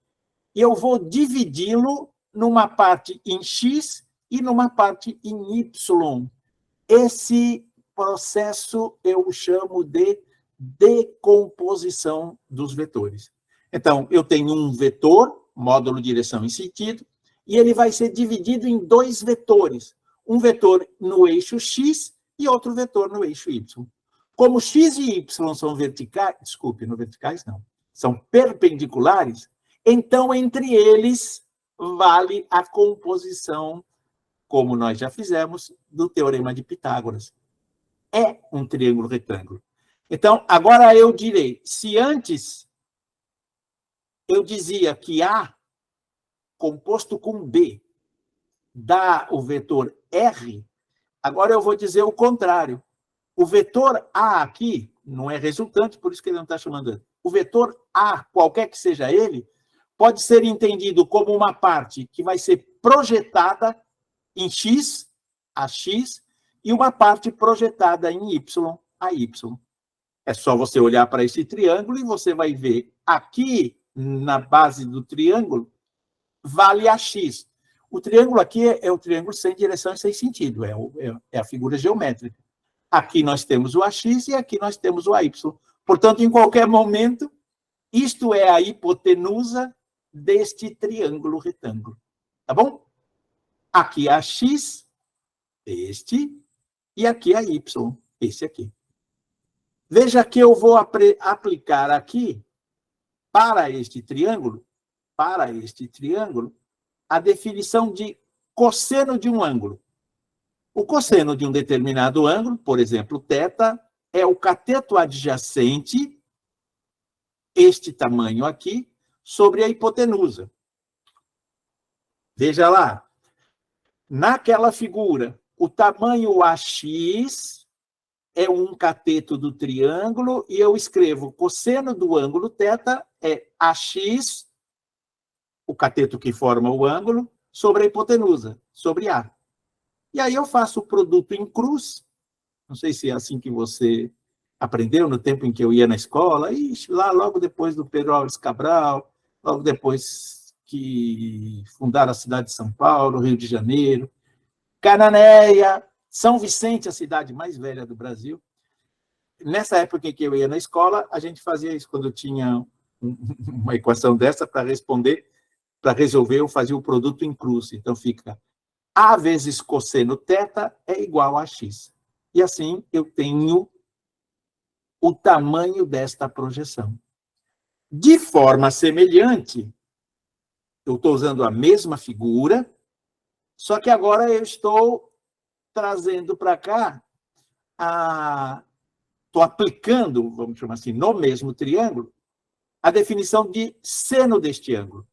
e eu vou dividi-lo numa parte em X e numa parte em Y. Esse processo eu chamo de decomposição dos vetores. Então, eu tenho um vetor, módulo direção e sentido, e ele vai ser dividido em dois vetores. Um vetor no eixo X e outro vetor no eixo Y. Como X e Y são verticais, desculpe, não verticais não, são perpendiculares, então entre eles vale a composição, como nós já fizemos, do teorema de Pitágoras. É um triângulo retângulo. Então, agora eu direi, se antes eu dizia que A composto com B dá o vetor R, agora eu vou dizer o contrário. O vetor A aqui não é resultante, por isso que ele não está chamando. O vetor A, qualquer que seja ele, pode ser entendido como uma parte que vai ser projetada em X, a X, e uma parte projetada em Y, a Y. É só você olhar para esse triângulo e você vai ver aqui na base do triângulo, vale a x. O triângulo aqui é o triângulo sem direção e sem sentido, é a figura geométrica. Aqui nós temos o AX e aqui nós temos o AY. Portanto, em qualquer momento, isto é a hipotenusa deste triângulo retângulo. Tá bom? Aqui a X, este, e aqui a Y, esse aqui. Veja que eu vou aplicar aqui, para este triângulo, a definição de cosseno de um ângulo. O cosseno de um determinado ângulo, por exemplo, θ, é o cateto adjacente, este tamanho aqui, sobre a hipotenusa. Veja lá, naquela figura, o tamanho AX é um cateto do triângulo e eu escrevo cosseno do ângulo θ é AX, o cateto que forma o ângulo, sobre a hipotenusa, sobre A. E aí eu faço o produto em cruz, não sei se é assim que você aprendeu no tempo em que eu ia na escola, lá logo depois do Pedro Álvares Cabral, logo depois que fundaram a cidade de São Paulo, Rio de Janeiro, Cananéia, São Vicente, a cidade mais velha do Brasil. Nessa época em que eu ia na escola, a gente fazia isso, quando eu tinha uma equação dessa para responder, para resolver, eu fazia o produto em cruz. Então fica A vezes cosseno θ é igual a X. E assim eu tenho o tamanho desta projeção. De forma semelhante, eu estou usando a mesma figura, só que agora eu estou trazendo para cá, estou aplicando, vamos chamar assim, no mesmo triângulo, a definição de seno deste ângulo.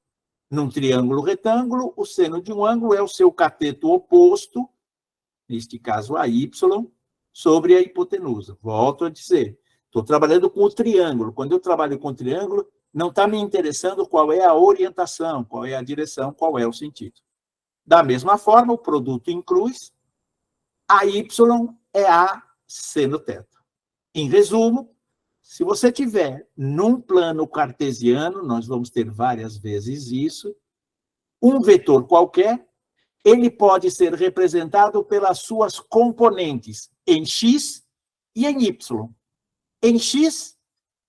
Num triângulo retângulo, o seno de um ângulo é o seu cateto oposto, neste caso a y, sobre a hipotenusa. Volto a dizer, estou trabalhando com o triângulo. Quando eu trabalho com o triângulo, não está me interessando qual é a orientação, qual é a direção, qual é o sentido. Da mesma forma, o produto em cruz, a y é a seno θ. Em resumo, se você tiver num plano cartesiano, nós vamos ter várias vezes isso, um vetor qualquer, ele pode ser representado pelas suas componentes em x e em y. Em x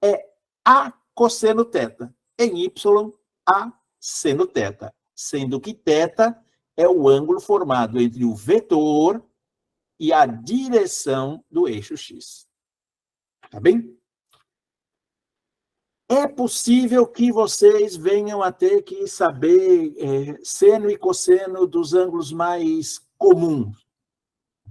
é a cosseno θ, em y a seno θ, sendo que θ é o ângulo formado entre o vetor e a direção do eixo x. Tá bem? É possível que vocês venham a ter que saber seno e cosseno dos ângulos mais comuns.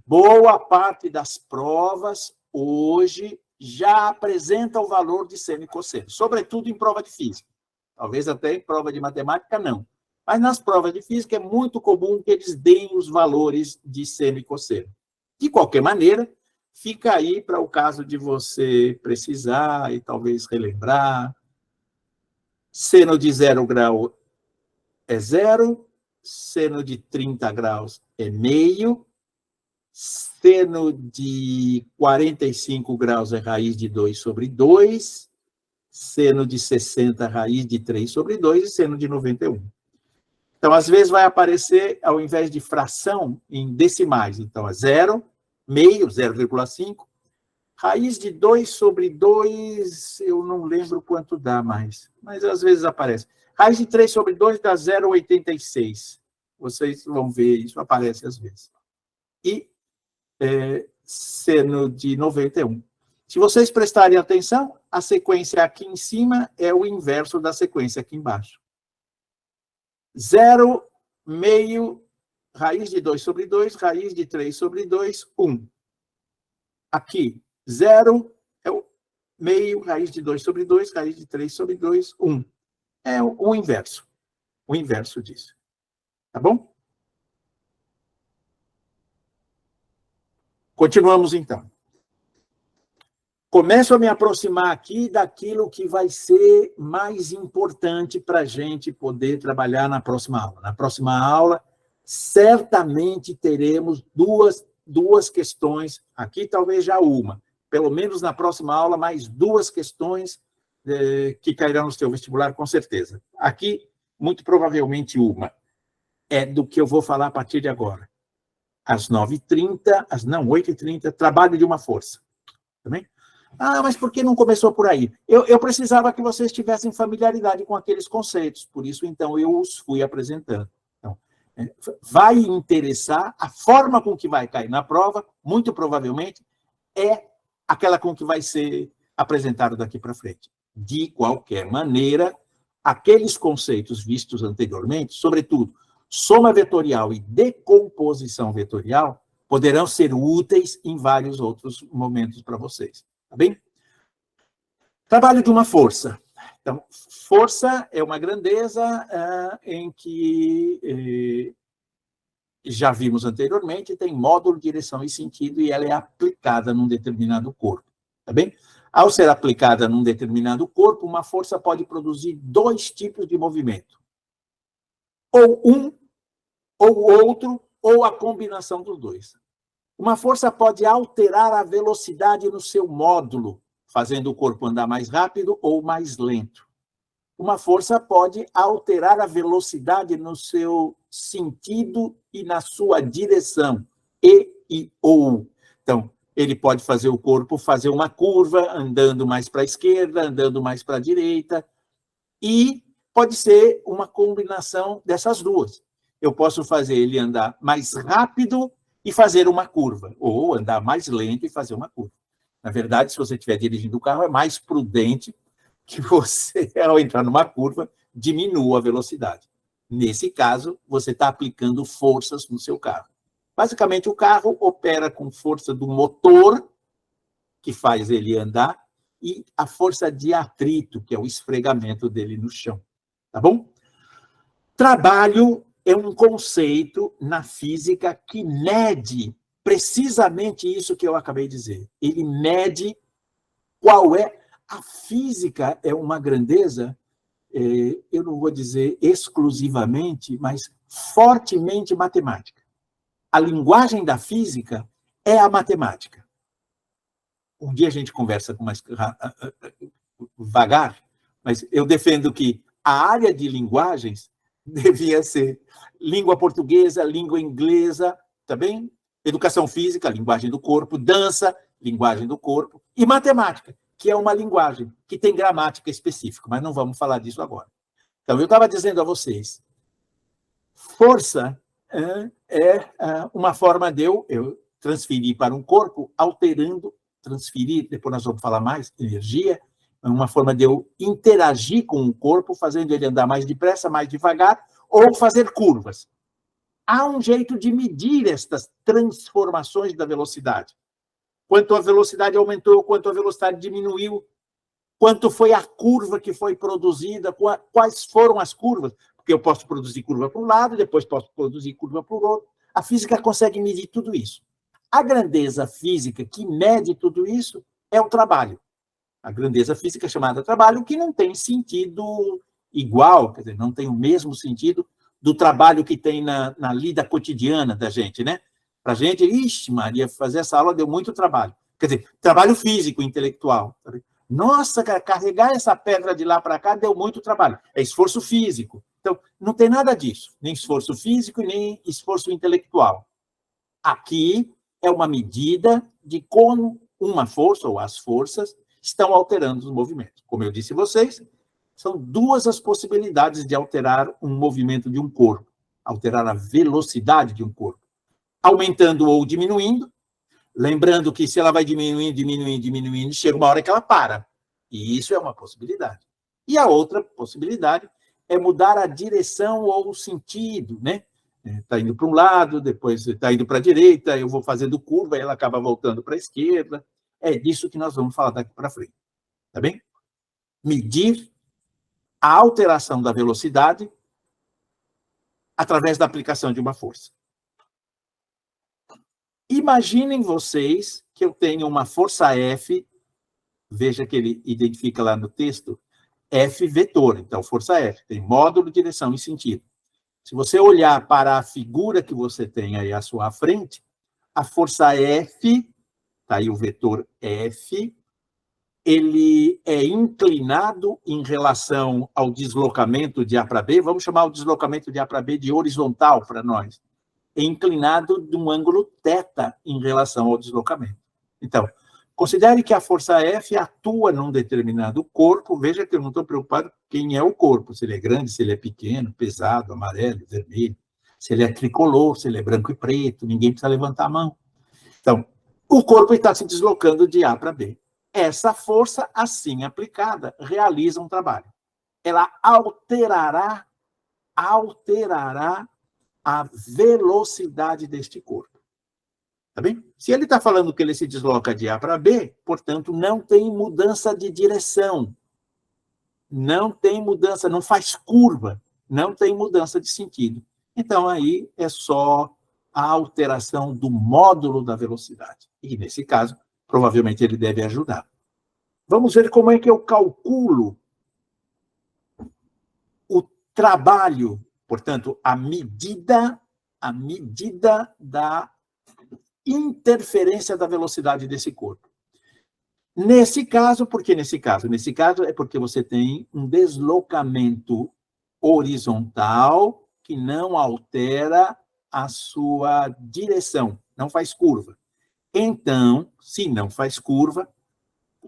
Boa parte das provas hoje já apresenta o valor de seno e cosseno, sobretudo em prova de física. Talvez até em prova de matemática, não. Mas nas provas de física é muito comum que eles deem os valores de seno e cosseno. De qualquer maneira, fica aí para o caso de você precisar e talvez relembrar. Seno de 0 grau é 0, seno de 30 graus é meio, seno de 45 graus é raiz de 2 sobre 2, seno de 60 raiz de 3 sobre 2 e seno de 91. Então, às vezes vai aparecer, ao invés de fração, em decimais. Então, é 0, meio, 0,5. Raiz de 2 sobre 2, eu não lembro quanto dá mais, mas às vezes aparece. Raiz de 3 sobre 2 dá 0,86. Vocês vão ver, isso aparece às vezes. E seno de 91. Se vocês prestarem atenção, a sequência aqui em cima é o inverso da sequência aqui embaixo. 0, meio, raiz de 2 sobre 2, raiz de 3 sobre 2, 1. Aqui, 0 é o meio, raiz de 2 sobre 2, raiz de 3 sobre 2, 1. É o inverso. O inverso disso. Tá bom? Continuamos, então. Começo a me aproximar aqui daquilo que vai ser mais importante para a gente poder trabalhar na próxima aula. Na próxima aula, certamente teremos duas questões, aqui talvez já uma, pelo menos na próxima aula, mais duas questões que cairão no seu vestibular, com certeza. Aqui, muito provavelmente uma. É do que eu vou falar a partir de agora. Às 9h30, não, 8h30, trabalho de uma força. Também? Ah, mas por que não começou por aí? Eu precisava que vocês tivessem familiaridade com aqueles conceitos, por isso, então, eu os fui apresentando. Então, vai interessar, a forma com que vai cair na prova, muito provavelmente, é aquela com que vai ser apresentado daqui para frente. De qualquer maneira, aqueles conceitos vistos anteriormente, sobretudo soma vetorial e decomposição vetorial, poderão ser úteis em vários outros momentos para vocês. Tá bem? Trabalho de uma força. Então, força é uma grandeza em que já vimos anteriormente, tem módulo, direção e sentido, e ela é aplicada num determinado corpo. Tá bem? Ao ser aplicada num determinado corpo, uma força pode produzir 2 tipos de movimento. Ou um, ou outro, ou a combinação dos dois. Uma força pode alterar a velocidade no seu módulo, fazendo o corpo andar mais rápido ou mais lento. Uma força pode alterar a velocidade no seu sentido e na sua direção, e ou. Então, ele pode fazer o corpo fazer uma curva, andando mais para a esquerda, andando mais para a direita, e pode ser uma combinação dessas duas. Eu posso fazer ele andar mais rápido e fazer uma curva, ou andar mais lento e fazer uma curva. Na verdade, se você estiver dirigindo o carro, é mais prudente que você, ao entrar numa curva, diminua a velocidade. Nesse caso, você está aplicando forças no seu carro. Basicamente, o carro opera com força do motor, que faz ele andar, e a força de atrito, que é o esfregamento dele no chão. Tá bom? Trabalho é um conceito na física que mede precisamente isso que eu acabei de dizer. Ele mede qual é. A física é uma grandeza, eu não vou dizer exclusivamente, mas fortemente matemática. A linguagem da física é a matemática. Um dia a gente conversa com mais vagar, mas eu defendo que a área de linguagens devia ser língua portuguesa, língua inglesa, tá bem? Educação física, linguagem do corpo, dança, linguagem do corpo, e matemática, que é uma linguagem que tem gramática específica, mas não vamos falar disso agora. Então, eu estava dizendo a vocês, força é uma forma de eu transferir para um corpo, alterando, transferir, depois nós vamos falar mais, energia, é uma forma de eu interagir com o corpo, fazendo ele andar mais depressa, mais devagar, ou fazer curvas. Há um jeito de medir estas transformações da velocidade. Quanto a velocidade aumentou, quanto a velocidade diminuiu, quanto foi a curva que foi produzida, quais foram as curvas, porque eu posso produzir curva para um lado, depois posso produzir curva para o outro. A física consegue medir tudo isso. A grandeza física que mede tudo isso é o trabalho. A grandeza física é chamada trabalho, que não tem sentido igual, quer dizer, não tem o mesmo sentido do trabalho que tem na lida cotidiana da gente, né? Para a gente, ixi, Maria, fazer essa aula deu muito trabalho. Quer dizer, trabalho físico, intelectual. Nossa, cara, carregar essa pedra de lá para cá deu muito trabalho. É esforço físico. Então, não tem nada disso, nem esforço físico e nem esforço intelectual. Aqui é uma medida de como uma força ou as forças estão alterando os movimentos. Como eu disse a vocês, são 2 as possibilidades de alterar um movimento de um corpo, alterar a velocidade de um corpo, aumentando ou diminuindo, lembrando que se ela vai diminuindo, chega uma hora que ela para. E isso é uma possibilidade. E a outra possibilidade é mudar a direção ou o sentido, né? Está indo para um lado, depois está indo para a direita, eu vou fazendo curva, ela acaba voltando para a esquerda. É disso que nós vamos falar daqui para frente. Tá bem? Medir a alteração da velocidade através da aplicação de uma força. Imaginem vocês que eu tenho uma força F, veja que ele identifica lá no texto, F vetor, então força F, tem módulo, direção e sentido. Se você olhar para a figura que você tem aí à sua frente, a força F, está aí o vetor F, ele é inclinado em relação ao deslocamento de A para B, vamos chamar o deslocamento de A para B de horizontal para nós, é inclinado de um ângulo θ em relação ao deslocamento. Então, considere que a força F atua num determinado corpo, veja que eu não estou preocupado com quem é o corpo, se ele é grande, se ele é pequeno, pesado, amarelo, vermelho, se ele é tricolor, se ele é branco e preto, ninguém precisa levantar a mão. Então, o corpo está se deslocando de A para B. Essa força, assim aplicada, realiza um trabalho. Ela alterará a velocidade deste corpo. Tá bem? Se ele está falando que ele se desloca de A para B, portanto, não tem mudança de direção. Não tem mudança, não faz curva, não tem mudança de sentido. Então, aí é só a alteração do módulo da velocidade. E, nesse caso, provavelmente ele deve ajudar. Vamos ver como é que eu calculo o trabalho, portanto, a medida da interferência da velocidade desse corpo. Nesse caso, por que nesse caso? Nesse caso é porque você tem um deslocamento horizontal que não altera a sua direção, não faz curva. Então, se não faz curva,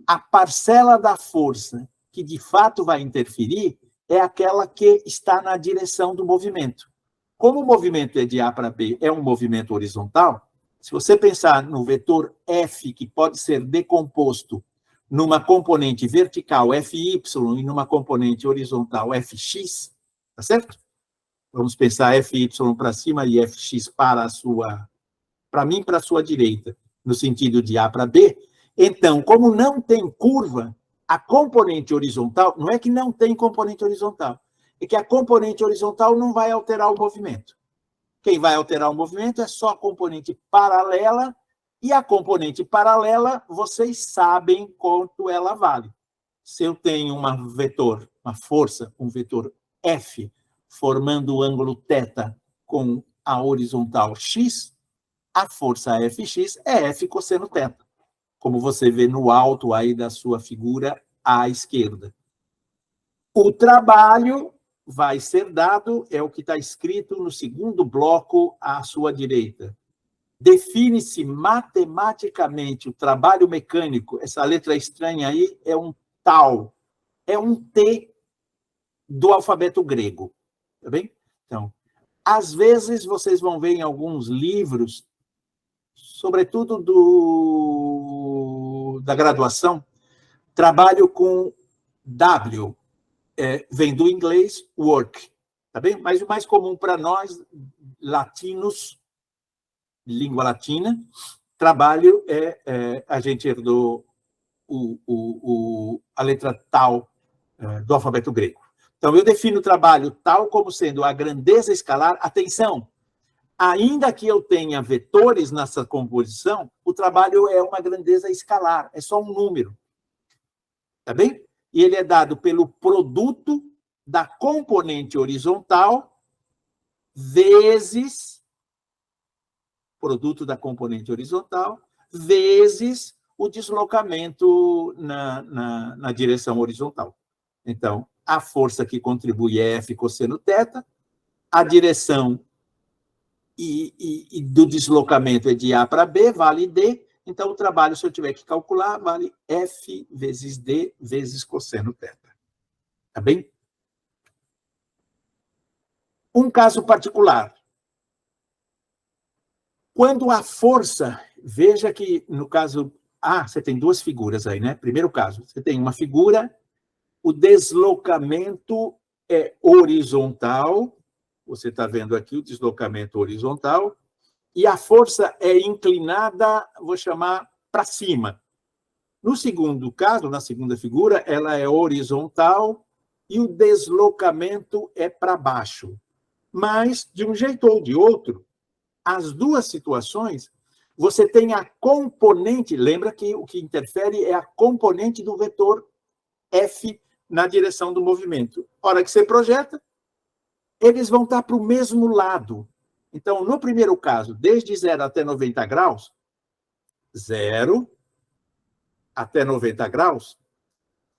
a parcela da força que de fato vai interferir é aquela que está na direção do movimento. Como o movimento é de A para B, é um movimento horizontal, se você pensar no vetor F, que pode ser decomposto numa componente vertical FY e numa componente horizontal FX, tá certo? Vamos pensar FY para cima e FX para mim, para a sua direita, no sentido de A para B. Então, como não tem curva, a componente horizontal, não é que não tem componente horizontal, é que a componente horizontal não vai alterar o movimento. Quem vai alterar o movimento é só a componente paralela, e a componente paralela, vocês sabem quanto ela vale. Se eu tenho uma força, um vetor F, formando o ângulo θ com a horizontal x, a força Fx é F cosseno θ, como você vê no alto aí da sua figura à esquerda. O trabalho vai ser dado, é o que está escrito no segundo bloco à sua direita. Define-se matematicamente o trabalho mecânico, essa letra estranha aí é um tau, é um T do alfabeto grego, tá bem? Então, às vezes vocês vão ver em alguns livros, sobretudo da graduação, trabalho com W, vem do inglês work, tá bem? Mas o mais comum para nós, latinos, língua latina, trabalho a gente herdou a letra tal do alfabeto grego. Então, eu defino o trabalho tal como sendo a grandeza escalar. Atenção, ainda que eu tenha vetores nessa composição, o trabalho é uma grandeza escalar, é só um número. Tá bem? E ele é dado pelo produto da componente horizontal vezes o deslocamento na direção horizontal. Então, a força que contribui é F cosseno θ, a direção e do deslocamento é de A para B, vale D, então o trabalho, se eu tiver que calcular, vale F vezes D vezes cosseno θ. Tá bem? Um caso particular. Quando a força, veja que no caso, você tem duas figuras aí, né? Primeiro caso, você tem uma figura, o deslocamento é horizontal, você está vendo aqui o deslocamento horizontal, e a força é inclinada, vou chamar, para cima. No segundo caso, na segunda figura, ela é horizontal e o deslocamento é para baixo. Mas, de um jeito ou de outro, as duas situações, você tem a componente, lembra que o que interfere é a componente do vetor F na direção do movimento. A hora que você projeta, eles vão estar para o mesmo lado. Então, no primeiro caso, desde 0 até 90 graus, 0 até 90 graus,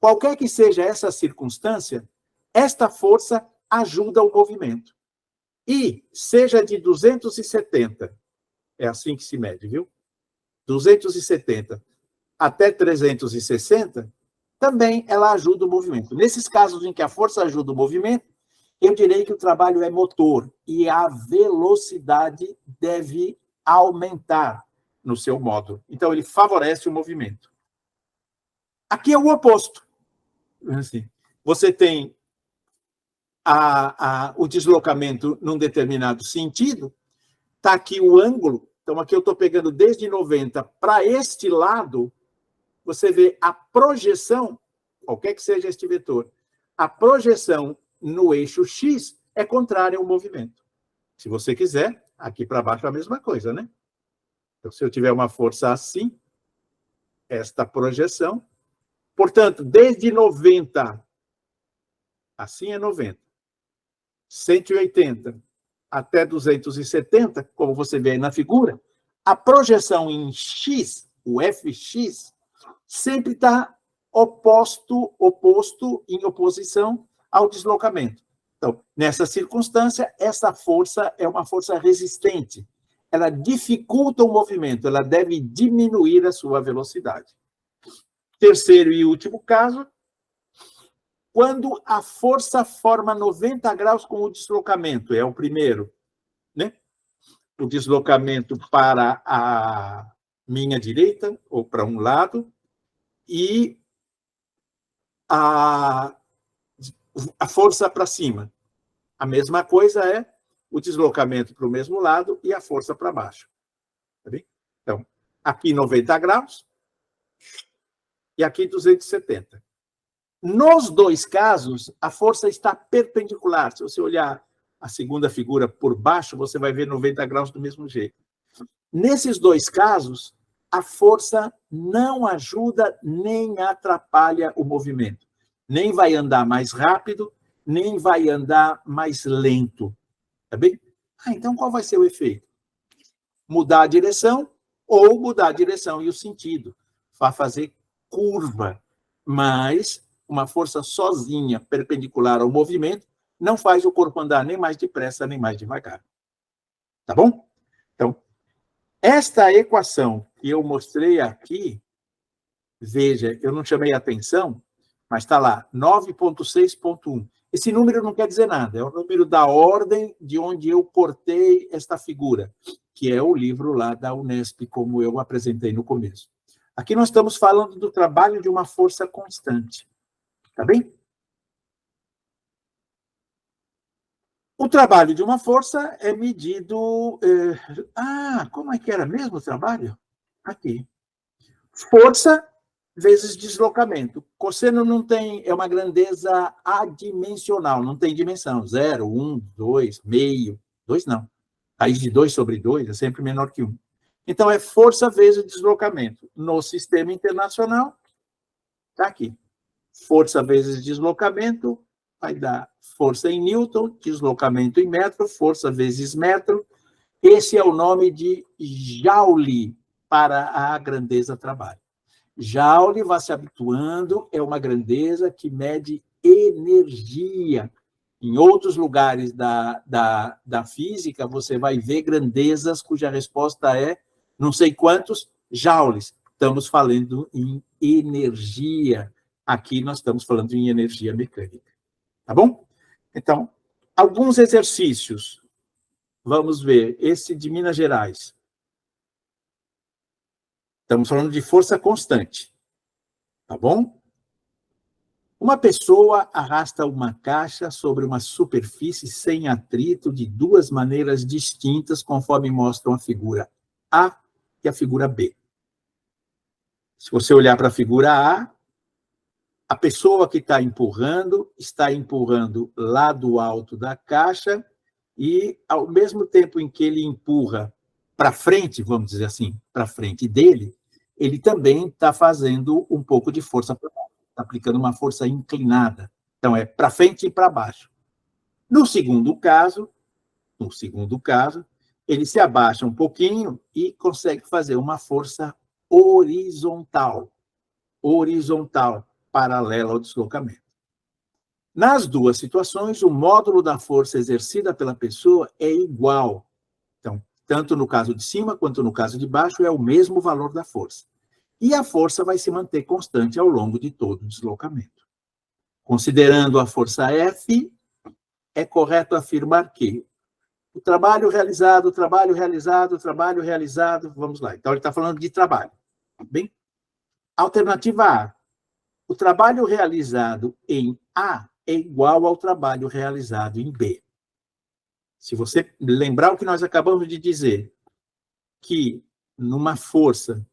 Qualquer que seja essa circunstância, esta força ajuda o movimento. E seja de 270, é assim que se mede, viu? 270 até 360, também ela ajuda o movimento. Nesses casos em que a força ajuda o movimento, eu direi que o trabalho é motor e a velocidade deve aumentar no seu módulo. Então, ele favorece o movimento. Aqui é o oposto. Assim, você tem o deslocamento num determinado sentido, está aqui o ângulo, então aqui eu estou pegando desde 90 para este lado, você vê a projeção, qualquer que seja este vetor, a projeção no eixo X é contrária ao movimento. Se você quiser, aqui para baixo é a mesma coisa, né? Então, se eu tiver uma força assim, esta projeção, portanto, desde 90, assim é 90, 180 até 270, como você vê aí na figura, a projeção em X, o Fx, sempre está oposto, em oposição ao deslocamento. Então, nessa circunstância, essa força é uma força resistente. Ela dificulta o movimento, ela deve diminuir a sua velocidade. Terceiro e último caso, quando a força forma 90 graus com o deslocamento, é o primeiro, né? O deslocamento para a minha direita, ou para um lado, e a força para cima. A mesma coisa é o deslocamento para o mesmo lado e a força para baixo. Tá bem? Então, aqui 90 graus e aqui 270. Nos dois casos, a força está perpendicular. Se você olhar a segunda figura por baixo, você vai ver 90 graus do mesmo jeito. Nesses dois casos, a força não ajuda nem atrapalha o movimento. Nem vai andar mais rápido, nem vai andar mais lento. Tá bem? Então, qual vai ser o efeito? Mudar a direção ou mudar a direção e o sentido. Vai fazer curva, mas uma força sozinha, perpendicular ao movimento, não faz o corpo andar nem mais depressa, nem mais devagar. Tá bom? Então, esta equação que eu mostrei aqui, veja, eu não chamei a atenção, mas está lá, 9.6.1. Esse número não quer dizer nada, é o número da ordem de onde eu cortei esta figura, que é o livro lá da Unesp, como eu apresentei no começo. Aqui nós estamos falando do trabalho de uma força constante. Tá bem? O trabalho de uma força é medido... como é que era mesmo o trabalho? Aqui. Força vezes deslocamento. Cosseno não tem... É uma grandeza adimensional, não tem dimensão. 0, 1, 2, meio. 2 não. Raiz de 2 sobre 2 é sempre menor que 1. Então, é força vezes deslocamento. No sistema internacional, está aqui. Força vezes deslocamento vai dar força em Newton, deslocamento em metro, força vezes metro. Esse é o nome de Joule para a grandeza trabalho. Joule, vá se habituando, é uma grandeza que mede energia. Em outros lugares da física, você vai ver grandezas cuja resposta é não sei quantos joules. Estamos falando em energia. Aqui nós estamos falando em energia mecânica. Tá bom? Então, alguns exercícios. Vamos ver. Esse de Minas Gerais. Estamos falando de força constante. Tá bom? Uma pessoa arrasta uma caixa sobre uma superfície sem atrito de duas maneiras distintas, conforme mostram a figura A e a figura B. Se você olhar para a figura a pessoa que está empurrando lá do alto da caixa e, ao mesmo tempo em que ele empurra para frente, vamos dizer assim, para frente dele, ele também está fazendo um pouco de força para baixo, está aplicando uma força inclinada. Então, é para frente e para baixo. No segundo caso, ele se abaixa um pouquinho e consegue fazer uma força horizontal. paralela ao deslocamento. Nas duas situações, o módulo da força exercida pela pessoa é igual. Então, tanto no caso de cima quanto no caso de baixo, é o mesmo valor da força. E a força vai se manter constante ao longo de todo o deslocamento. Considerando a força F, é correto afirmar que o trabalho realizado, vamos lá. Então, ele está falando de trabalho. Bem, alternativa A. O trabalho realizado em A é igual ao trabalho realizado em B. Se você lembrar o que nós acabamos de dizer, que numa força,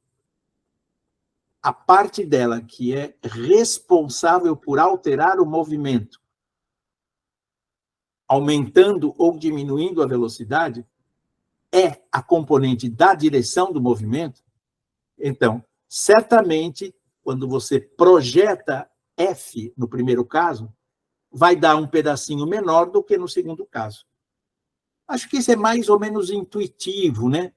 a parte dela que é responsável por alterar o movimento, aumentando ou diminuindo a velocidade, é a componente da direção do movimento, então, certamente, quando você projeta F no primeiro caso, vai dar um pedacinho menor do que no segundo caso. Acho que isso é mais ou menos intuitivo, né?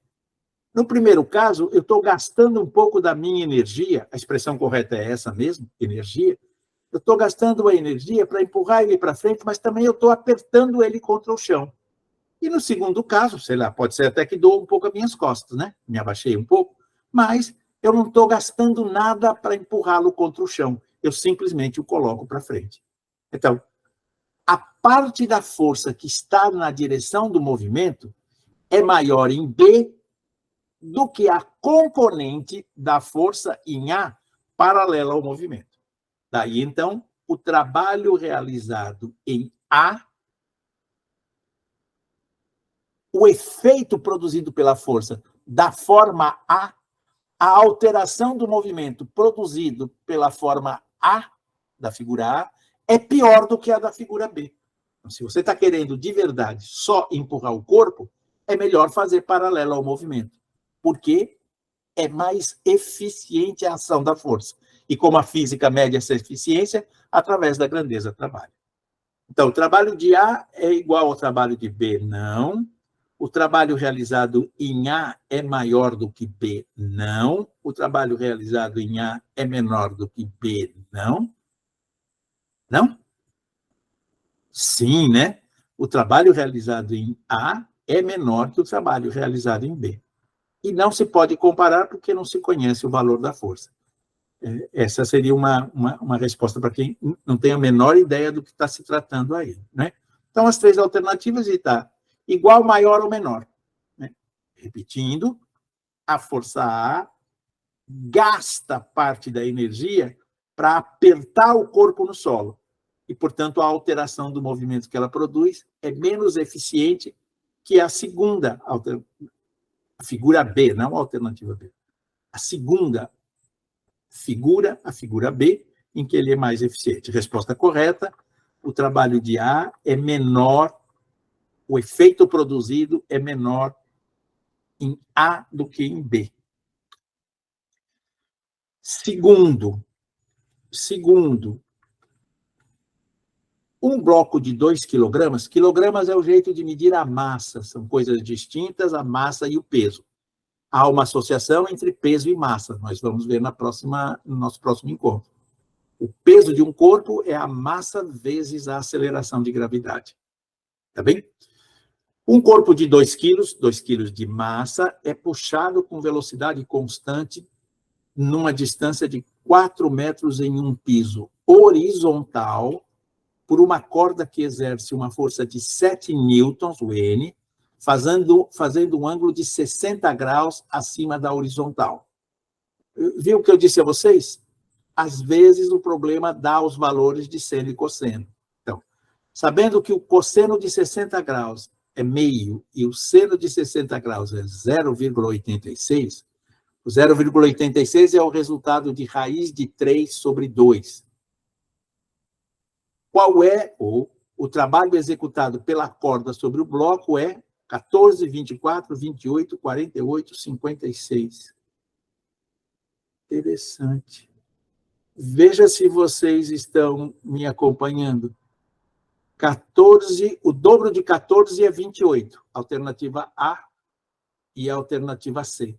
No primeiro caso, eu estou gastando um pouco da minha energia, a expressão correta é essa mesmo, energia. Eu estou gastando a energia para empurrar ele para frente, mas também eu estou apertando ele contra o chão. E no segundo caso, sei lá, pode ser até que dou um pouco as minhas costas, né? Me abaixei um pouco, mas eu não estou gastando nada para empurrá-lo contra o chão. Eu simplesmente o coloco para frente. Então, a parte da força que está na direção do movimento é maior em B do que a componente da força em A paralela ao movimento. Daí, então, o trabalho realizado em A, o efeito produzido pela força da forma A alteração do movimento produzido pela forma A, da figura A, é pior do que a da figura B. Então, se você está querendo, de verdade, só empurrar o corpo, é melhor fazer paralelo ao movimento, porque é mais eficiente a ação da força. E como a física mede essa eficiência? Através da grandeza do trabalho. Então, o trabalho de A é igual ao trabalho de B? Não. O trabalho realizado em A é maior do que B? Não. O trabalho realizado em A é menor do que B? Não. Não? Sim, né? O trabalho realizado em A é menor que o trabalho realizado em B. E não se pode comparar porque não se conhece o valor da força. Essa seria uma resposta para quem não tem a menor ideia do que está se tratando aí, né? Então, as três alternativas está igual, maior ou menor. Né? Repetindo, a força A gasta parte da energia para apertar o corpo no solo. E, portanto, a alteração do movimento que ela produz é menos eficiente que a segunda, a figura B, não a alternativa B. A segunda figura, a figura B, em que ele é mais eficiente. Resposta correta, o trabalho de A é menor, o efeito produzido é menor em A do que em B. Segundo, um bloco de 2 quilogramas, quilogramas é o jeito de medir a massa, são coisas distintas, a massa e o peso. Há uma associação entre peso e massa, nós vamos ver no nosso próximo encontro. O peso de um corpo é a massa vezes a aceleração de gravidade. Tá bem? Um corpo de 2 quilos de massa, é puxado com velocidade constante numa distância de 4 metros em um piso horizontal por uma corda que exerce uma força de 7 newtons, o N, fazendo um ângulo de 60 graus acima da horizontal. Viu o que eu disse a vocês? Às vezes o problema dá os valores de seno e cosseno. Então, sabendo que o cosseno de 60 graus é meio e o seno de 60 graus é 0,86, o 0,86 é o resultado de raiz de 3 sobre 2. Qual é o trabalho executado pela corda sobre o bloco é 14, 24, 28, 48, 56. Interessante. Veja se vocês estão me acompanhando. 14, o dobro de 14 é 28, alternativa A e alternativa C.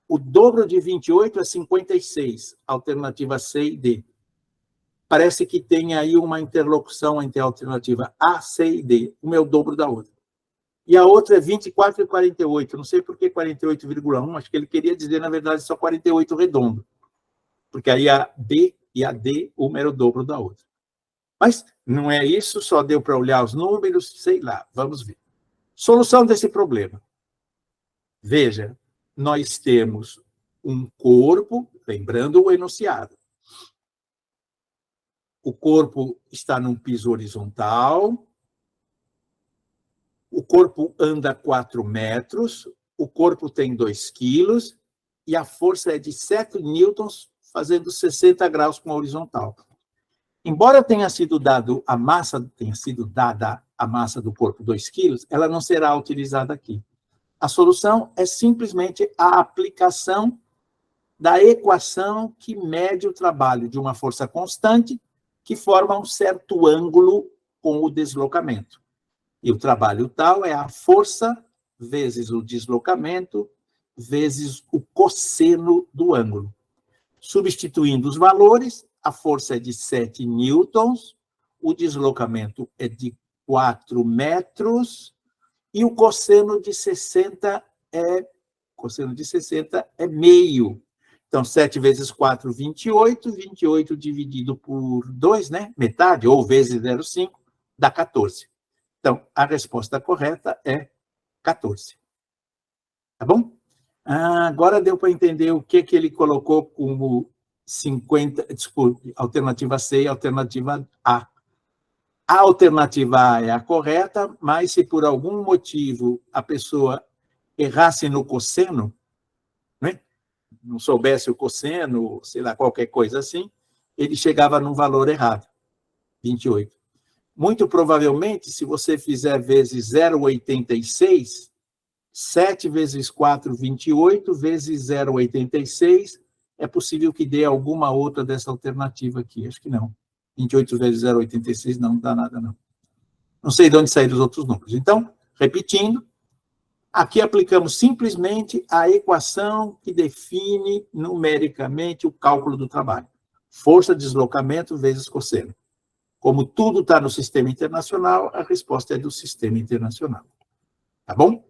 O dobro de 28 é 56, alternativa C e D. parece que tem aí uma interlocução entre a alternativa A, C e D. Uma é o dobro da outra. E a outra é 24 e 48. Não sei por que 48,1. Acho que ele queria dizer, na verdade, só 48 redondo. Porque aí a B e a D, uma era o dobro da outra. Mas não é isso, só deu para olhar os números, sei lá, vamos ver. Solução desse problema. Veja, nós temos um corpo, lembrando o enunciado. O corpo está num piso horizontal, o corpo anda 4 metros, o corpo tem 2 quilos e a força é de 7 newtons, fazendo 60 graus com a horizontal. Embora tenha sido dada a massa do corpo 2 quilos, ela não será utilizada aqui. A solução é simplesmente a aplicação da equação que mede o trabalho de uma força constante que forma um certo ângulo com o deslocamento. E o trabalho tal é a força vezes o deslocamento vezes o cosseno do ângulo. Substituindo os valores, a força é de 7 newtons, o deslocamento é de 4 metros e o cosseno de 60 é meio. Então, 7 vezes 4, 28. 28 dividido por 2, né? Metade, ou vezes 0,5, dá 14. Então, a resposta correta é 14. Tá bom? Agora deu para entender o que ele colocou como 50, desculpe, alternativa C e alternativa A. A alternativa A é a correta, mas se por algum motivo a pessoa errasse no cosseno, né? Não soubesse o cosseno, sei lá, qualquer coisa assim, ele chegava num valor errado, 28. Muito provavelmente, se você fizer vezes 0,86, 7 vezes 4, 28, vezes 0,86, é possível que dê alguma outra dessa alternativa aqui. Acho que não. 28 vezes 0,86 não dá nada, não. Não sei de onde saíram os outros números. Então, repetindo, aqui aplicamos simplesmente a equação que define numericamente o cálculo do trabalho. Força de deslocamento vezes cosseno. Como tudo está no sistema internacional, a resposta é do sistema internacional. Tá bom?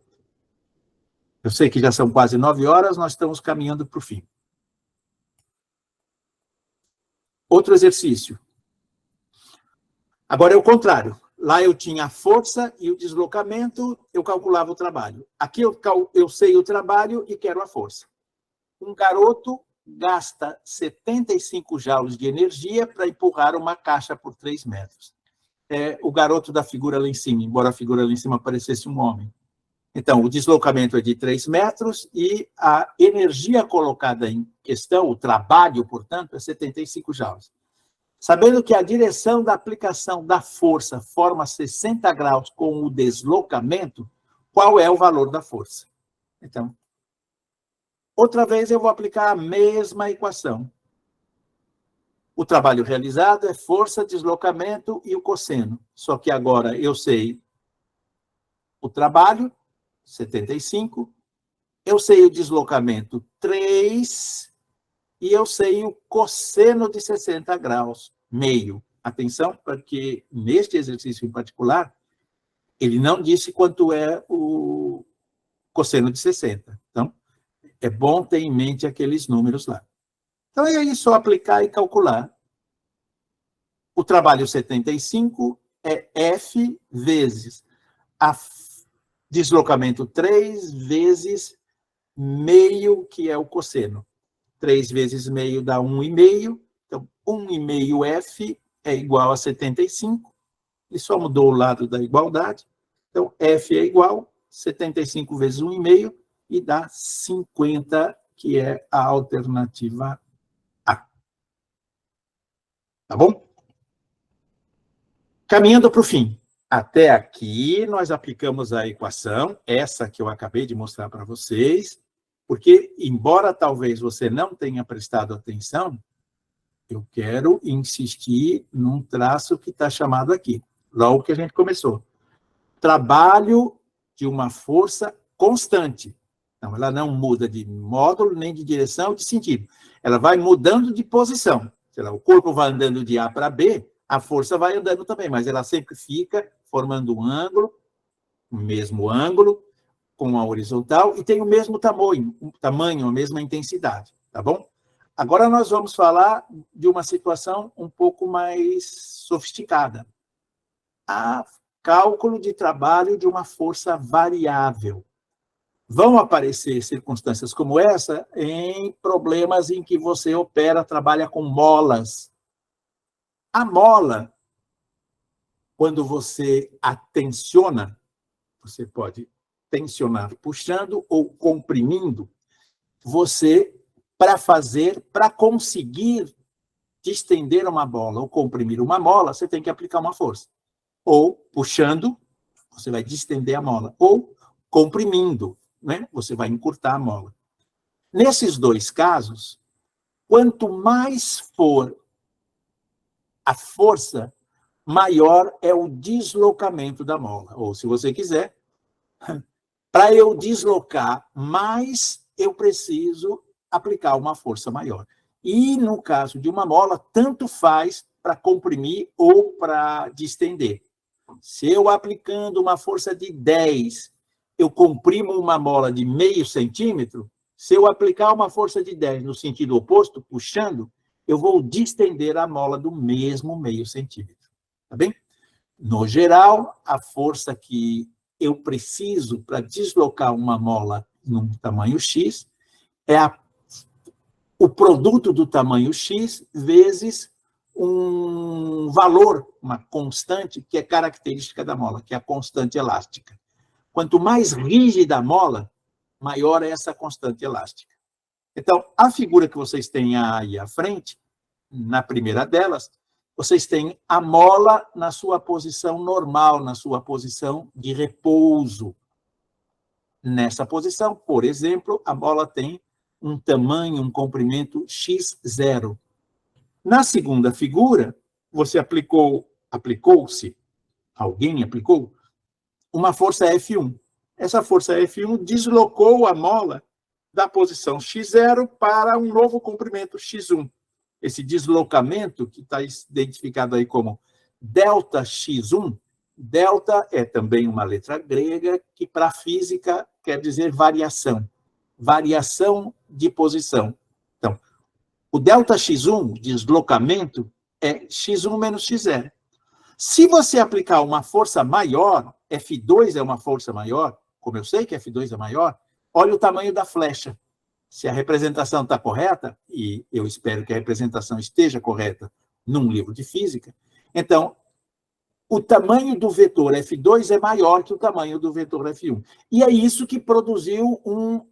Eu sei que já são quase 9 horas, nós estamos caminhando para o fim. Outro exercício. Agora é o contrário. Lá eu tinha a força e o deslocamento, eu calculava o trabalho. Aqui eu sei o trabalho e quero a força. Um garoto gasta 75 joules de energia para empurrar uma caixa por 3 metros. É o garoto da figura lá em cima, embora a figura lá em cima parecesse um homem. Então, o deslocamento é de 3 metros e a energia colocada em questão, o trabalho, portanto, é 75 joules. Sabendo que a direção da aplicação da força forma 60 graus com o deslocamento, qual é o valor da força? Então, outra vez eu vou aplicar a mesma equação. O trabalho realizado é força, deslocamento e o cosseno. Só que agora eu sei o trabalho, 75, eu sei o deslocamento, 3, e eu sei o cosseno de 60 graus, meio. Atenção, porque neste exercício em particular, ele não disse quanto é o cosseno de 60. Então, é bom ter em mente aqueles números lá. Então, é aí só aplicar e calcular. O trabalho 75 é F vezes a deslocamento 3 vezes meio, que é o cosseno. 3 vezes meio dá 1,5. Então, 1,5 F é igual a 75. Ele só mudou o lado da igualdade. Então, F é igual 75 vezes 1,5 e dá 50, que é a alternativa A. Tá bom? Caminhando para o fim. Até aqui, nós aplicamos a equação, essa que eu acabei de mostrar para vocês, porque, embora talvez você não tenha prestado atenção, eu quero insistir num traço que está chamado aqui, logo que a gente começou. Trabalho de uma força constante. Então, ela não muda de módulo, nem de direção, de sentido. Ela vai mudando de posição. sei lá, o corpo vai andando de A para B, a força vai andando também, mas ela sempre fica formando um ângulo, o mesmo ângulo, com a horizontal, e tem o mesmo tamanho, a mesma intensidade, tá bom? Agora nós vamos falar de uma situação um pouco mais sofisticada. A cálculo de trabalho de uma força variável. Vão aparecer circunstâncias como essa em problemas em que você trabalha com molas. A mola, quando você a tensiona, você pode tensionar puxando ou comprimindo, você, para conseguir distender uma bola ou comprimir uma mola, você tem que aplicar uma força. Ou puxando, você vai distender a mola, ou comprimindo, né? Você vai encurtar a mola. Nesses dois casos, quanto mais for a força, maior é o deslocamento da mola. Ou, se você quiser, para eu deslocar mais, eu preciso aplicar uma força maior. E, no caso de uma mola, tanto faz para comprimir ou para distender. Se eu aplicando uma força de 10, eu comprimo uma mola de meio centímetro, se eu aplicar uma força de 10 no sentido oposto, puxando, eu vou distender a mola do mesmo meio centímetro. Tá bem? No geral, a força que eu preciso para deslocar uma mola num tamanho X é o produto do tamanho X vezes um valor, uma constante, que é característica da mola, que é a constante elástica. Quanto mais rígida a mola, maior é essa constante elástica. Então, a figura que vocês têm aí à frente, na primeira delas, vocês têm a mola na sua posição normal, na sua posição de repouso. Nessa posição, por exemplo, a mola tem um tamanho, um comprimento x0. Na segunda figura, você aplicou-se, alguém aplicou, uma força F1. Essa força F1 deslocou a mola da posição x0 para um novo comprimento x1. Esse deslocamento, que está identificado aí como delta x1, delta é também uma letra grega, que para a física quer dizer variação. Variação de posição. Então, o delta x1, deslocamento, é x1 menos x0. Se você aplicar uma força maior, F2 é uma força maior, como eu sei que F2 é maior, olha o tamanho da flecha. Se a representação está correta, e eu espero que a representação esteja correta num livro de física, então, o tamanho do vetor F2 é maior que o tamanho do vetor F1. E é isso que produziu um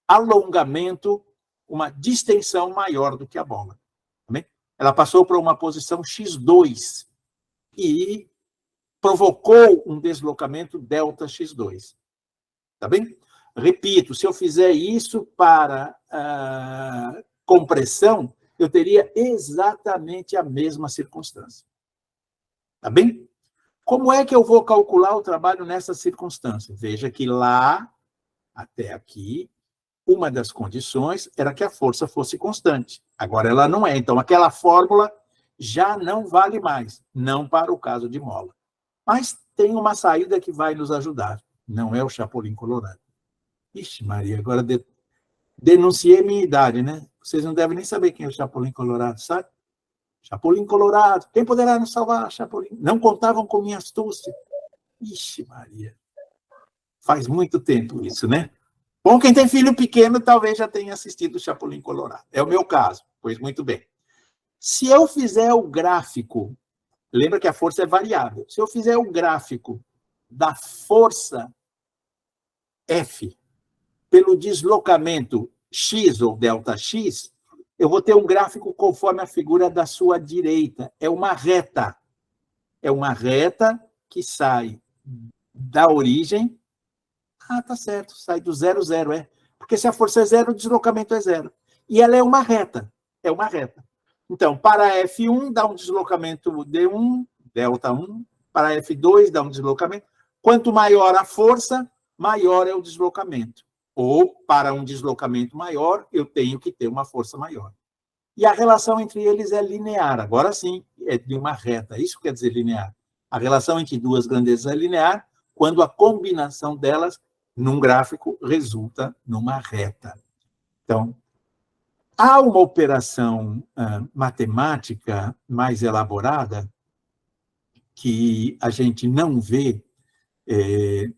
alongamento, uma distensão maior do que a bola. Ela passou para uma posição x2 e provocou um deslocamento delta x2. Tá bem? Repito, se eu fizer isso para compressão, eu teria exatamente a mesma circunstância. Tá bem? Como é que eu vou calcular o trabalho nessa circunstância? Veja que lá, até aqui, uma das condições era que a força fosse constante. Agora ela não é. Então, aquela fórmula já não vale mais, não para o caso de mola. Mas tem uma saída que vai nos ajudar. Não é o Chapolin Colorado. Ixi, Maria, agora denunciei minha idade, né? Vocês não devem nem saber quem é o Chapolin Colorado, sabe? Chapolin Colorado. Quem poderá nos salvar, Chapolin? Não contavam com minha astúcia. Ixi, Maria. Faz muito tempo isso, né? Bom, quem tem filho pequeno talvez já tenha assistido o Chapolin Colorado. É o meu caso. Pois muito bem. Se eu fizer o gráfico, lembra que a força é variável. Se eu fizer o gráfico da força F pelo deslocamento x ou delta x, eu vou ter um gráfico conforme a figura da sua direita. É uma reta. É uma reta que sai da origem. Ah, tá certo, sai do 0, 0, é. Porque se a força é 0, o deslocamento é 0. E ela é uma reta. É uma reta. Então, para F1 dá um deslocamento D1, delta 1. Para F2 dá um deslocamento. Quanto maior a força, maior é o deslocamento. Ou, para um deslocamento maior, eu tenho que ter uma força maior. e a relação entre eles é linear. Agora sim, é de uma reta. Isso quer dizer linear. A relação entre duas grandezas é linear quando a combinação delas, num gráfico, resulta numa reta. Então, há uma operação matemática mais elaborada que a gente não vê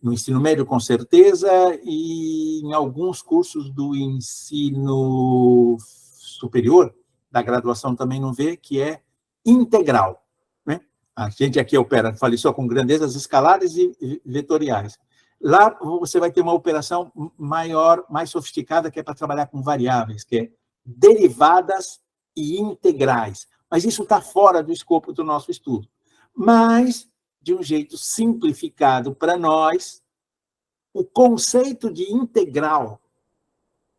no ensino médio, com certeza, e em alguns cursos do ensino superior, da graduação também não vê, que é integral. Né? A gente aqui opera, falei só com grandezas escalares e vetoriais. Lá você vai ter uma operação maior, mais sofisticada, que é para trabalhar com variáveis, que é derivadas e integrais. Mas isso está fora do escopo do nosso estudo. Mas, de um jeito simplificado para nós, o conceito de integral,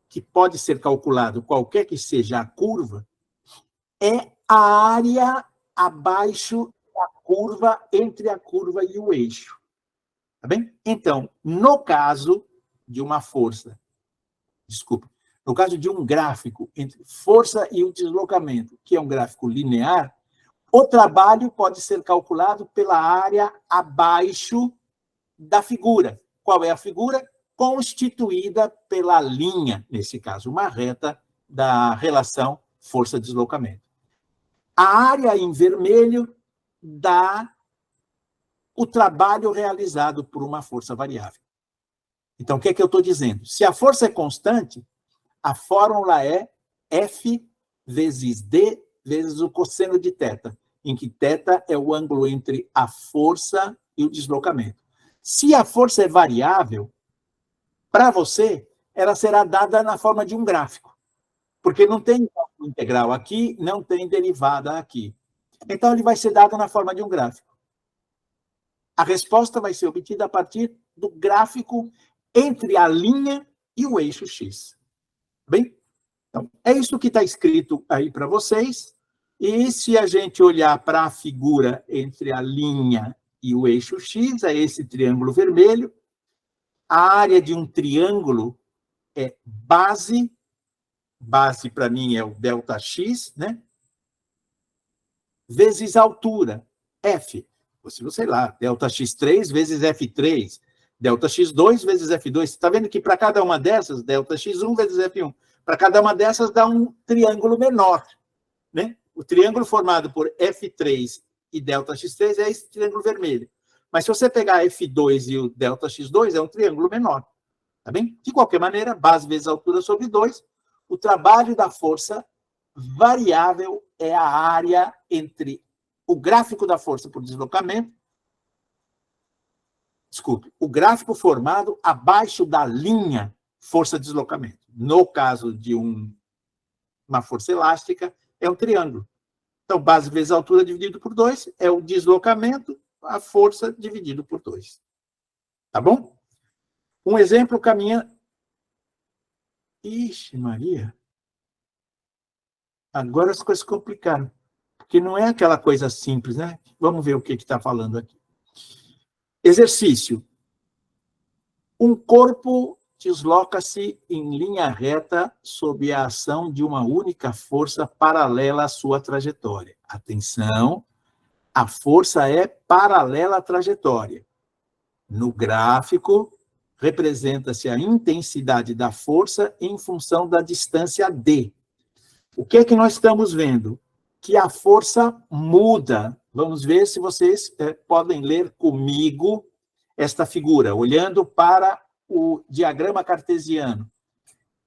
que pode ser calculado qualquer que seja a curva, é a área abaixo da curva, entre a curva e o eixo. Tá bem? Então, no caso de uma força, no caso de um gráfico entre força e o deslocamento, que é um gráfico linear, o trabalho pode ser calculado pela área abaixo da figura. Qual é a figura? Constituída pela linha, nesse caso, uma reta da relação força-deslocamento. A área em vermelho dá o trabalho realizado por uma força variável. Então, o que é que eu estou dizendo? Se a força é constante, a fórmula é F vezes D vezes o cosseno de θ, em que θ é o ângulo entre a força e o deslocamento. Se a força é variável, para você, ela será dada na forma de um gráfico, porque não tem integral aqui, não tem derivada aqui. Então, ele vai ser dado na forma de um gráfico. A resposta vai ser obtida a partir do gráfico entre a linha e o eixo X. Bem? Então, é isso que está escrito aí para vocês. E se a gente olhar para a figura entre a linha e o eixo X, é esse triângulo vermelho. A área de um triângulo é base para mim é o ΔX, né? Vezes altura, F. Você, sei lá, ΔX3 vezes F3, ΔX2 vezes F2. Você está vendo que para cada uma dessas, ΔX1 vezes F1, para cada uma dessas dá um triângulo menor. Né? O triângulo formado por F3 e ΔX3 é esse triângulo vermelho. Mas se você pegar F2 e o ΔX2, é um triângulo menor. Tá bem? De qualquer maneira, base vezes altura sobre 2, o trabalho da força variável é a área entre o gráfico da força por deslocamento, o gráfico formado abaixo da linha força-deslocamento. No caso de uma força elástica, é um triângulo. Então, base vezes altura dividido por 2 é o deslocamento, a força dividido por 2. Tá bom? Um exemplo caminha... Ixi, Maria. Agora as coisas complicaram. Porque não é aquela coisa simples, né? Vamos ver o que está falando aqui. Exercício. Um corpo desloca-se em linha reta sob a ação de uma única força paralela à sua trajetória. Atenção, a força é paralela à trajetória. No gráfico, representa-se a intensidade da força em função da distância d. O que é que nós estamos vendo? Que a força muda. Vamos ver se vocês podem ler comigo esta figura, olhando para o diagrama cartesiano.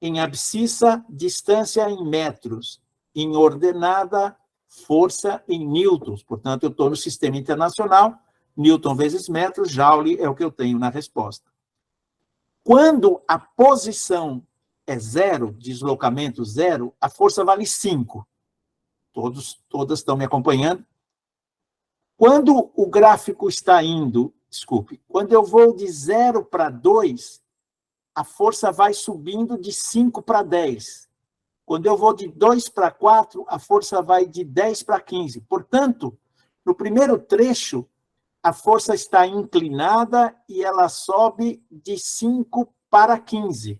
Em abscissa, distância em metros. Em ordenada, força em newtons. Portanto, eu estou no sistema internacional, Newton vezes metro, Joule é o que eu tenho na resposta. Quando a posição é zero, deslocamento zero, a força vale 5. Todas estão me acompanhando? Quando o gráfico está indo, quando eu vou de 0 para 2, a força vai subindo de 5 para 10. Quando eu vou de 2 para 4, a força vai de 10 para 15. Portanto, no primeiro trecho, a força está inclinada e ela sobe de 5 para 15.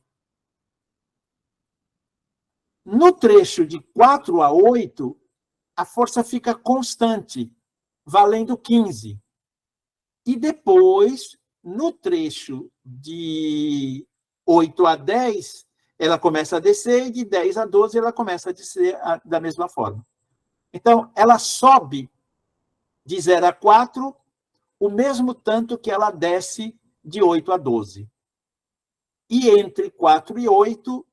No trecho de 4 a 8, a força fica constante, valendo 15. E depois, no trecho de 8 a 10, ela começa a descer, e de 10 a 12 ela começa a descer da mesma forma. Então, ela sobe de 0 a 4, o mesmo tanto que ela desce de 8 a 12. E entre 4 e 8,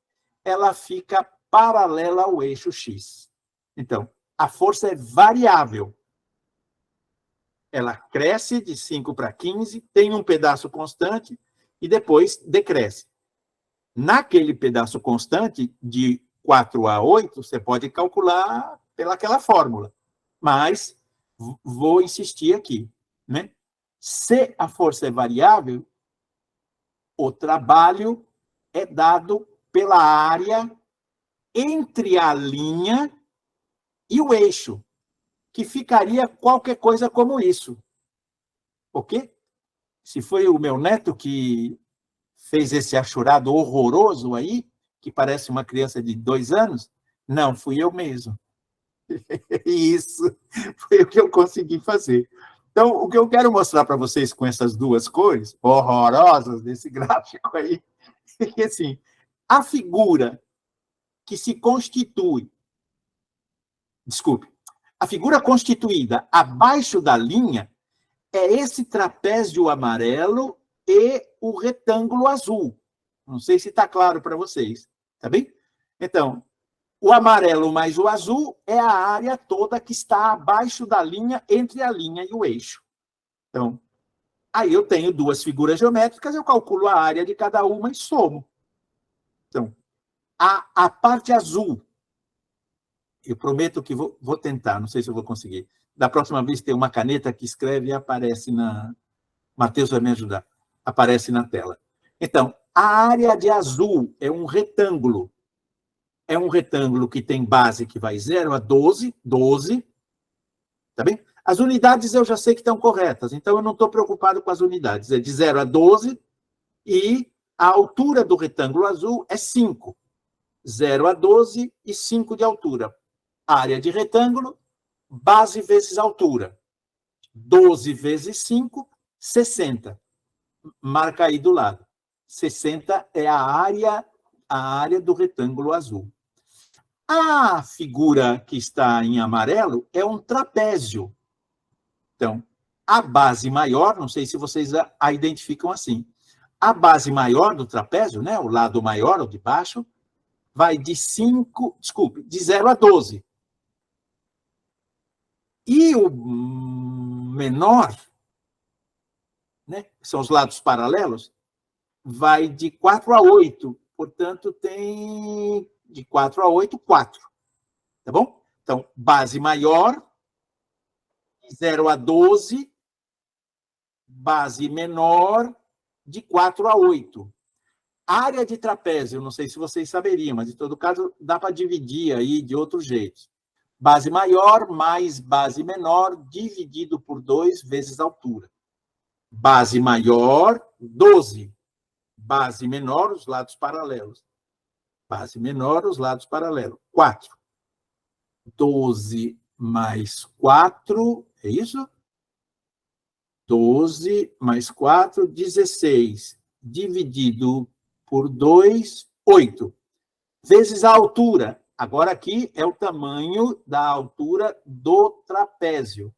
ela fica paralela ao eixo X. Então, a força é variável. Ela cresce de 5 para 15, tem um pedaço constante e depois decresce. Naquele pedaço constante, de 4 a 8, você pode calcular pelaquela fórmula. Mas vou insistir aqui, né? Se a força é variável, o trabalho é dado pela área entre a linha e o eixo, que ficaria qualquer coisa como isso. Ok? Se foi o meu neto que fez esse achurado horroroso aí, que parece uma criança de 2 anos, não, fui eu mesmo. Isso foi o que eu consegui fazer. Então, o que eu quero mostrar para vocês com essas duas cores horrorosas desse gráfico aí, é que, assim, a figura que se constitui, desculpe, a figura constituída abaixo da linha é esse trapézio amarelo e o retângulo azul. Não sei se está claro para vocês, tá bem? Então, o amarelo mais o azul é a área toda que está abaixo da linha, entre a linha e o eixo. Então, aí eu tenho duas figuras geométricas, eu calculo a área de cada uma e somo. Então, a parte azul, eu prometo que vou tentar, não sei se eu vou conseguir. Da próxima vez tem uma caneta que escreve e aparece na... Matheus vai me ajudar. Aparece na tela. Então, a área de azul é um retângulo. É um retângulo que tem base que vai 0 a 12, 12. Tá bem? As unidades eu já sei que estão corretas, então eu não estou preocupado com as unidades. É de 0 a 12 e a altura do retângulo azul é 5. 0 a 12 e 5 de altura. Área de retângulo, base vezes altura. 12 vezes 5, 60. Marca aí do lado. 60 é a área do retângulo azul. A figura que está em amarelo é um trapézio. Então, a base maior, não sei se vocês a identificam assim, a base maior do trapézio, né, o lado maior, o de baixo, vai de 0 a 12. E o menor, né, que são os lados paralelos, vai de 4 a 8. Portanto, tem de 4 a 8, 4. Tá bom? Então, base maior, de 0 a 12, base menor, de 4 a 8. Área de trapézio, não sei se vocês saberiam, mas, em todo caso, dá para dividir aí de outros jeitos. Base maior mais base menor, dividido por 2 vezes a altura. Base maior, 12. Base menor, os lados paralelos. Base menor, os lados paralelos. 4. 12 mais 4, é isso? 12 mais 4, 16. Dividido por 2, 8. Vezes a altura. Agora aqui é o tamanho da altura do trapézio,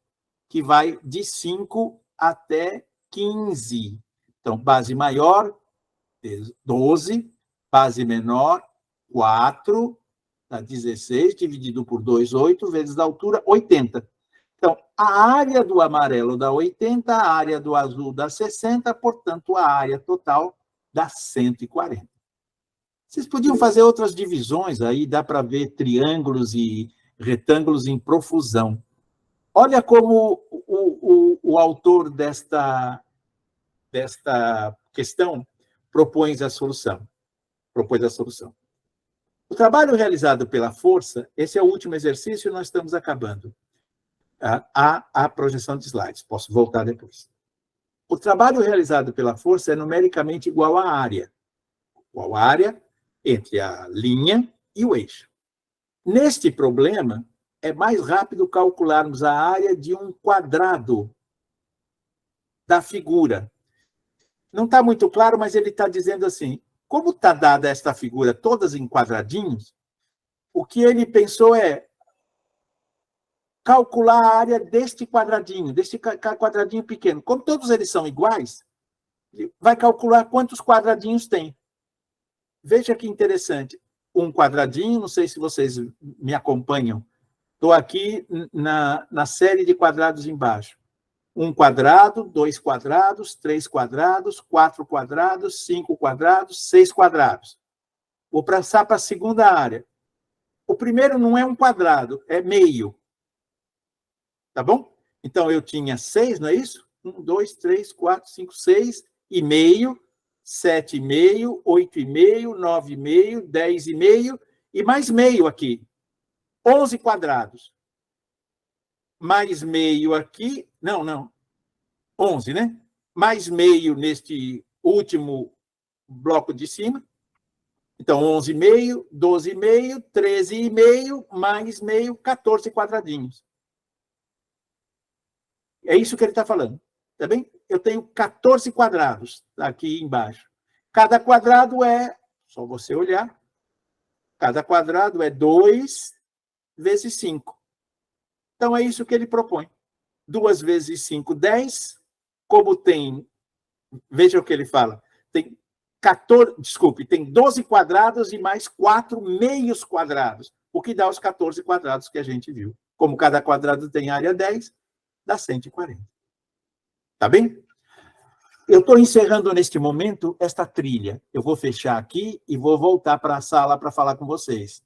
que vai de 5 até 15. Então, base maior, 12, base menor, 4, dá 16, dividido por 2, 8, vezes a altura, 80. Então, a área do amarelo dá 80, a área do azul dá 60, portanto, a área total dá 140. Vocês podiam fazer outras divisões aí, dá para ver triângulos e retângulos em profusão. Olha como o autor desta questão propõe a solução. O trabalho realizado pela força, esse é o último exercício e nós estamos acabando. A projeção de slides, posso voltar depois. O trabalho realizado pela força é numericamente igual à área. Igual à área entre a linha e o eixo. Neste problema, é mais rápido calcularmos a área de um quadrado da figura. Não está muito claro, mas ele está dizendo assim, como está dada esta figura todas em quadradinhos, o que ele pensou é calcular a área deste quadradinho pequeno. Como todos eles são iguais, vai calcular quantos quadradinhos tem. Veja que interessante. Um quadradinho, não sei se vocês me acompanham, estou aqui na série de quadrados embaixo. 1 quadrado, 2 quadrados, 3 quadrados, 4 quadrados, 5 quadrados, 6 quadrados. Vou passar para a segunda área. O primeiro não é um quadrado, é meio. Tá bom? Então, eu tinha 6, não é isso? 1, 2, 3, 4, 5, 6, e meio, 7,5, 8,5, 9,5, 10,5, e mais meio aqui. 11 quadrados. Mais meio aqui, não, 11, né? Mais meio neste último bloco de cima. Então, 11,5, 12,5, 13,5, mais meio, 14 quadradinhos. É isso que ele está falando, tá bem? Eu tenho 14 quadrados aqui embaixo. Cada quadrado é, só você olhar, cada quadrado é 2 vezes 5. Então, é isso que ele propõe. 2 vezes 5, 10. Como tem, veja o que ele fala, tem 12 quadrados e mais 4 meios quadrados, o que dá os 14 quadrados que a gente viu. Como cada quadrado tem área 10, dá 140. Tá bem? Eu estou encerrando neste momento esta trilha. Eu vou fechar aqui e vou voltar para a sala para falar com vocês.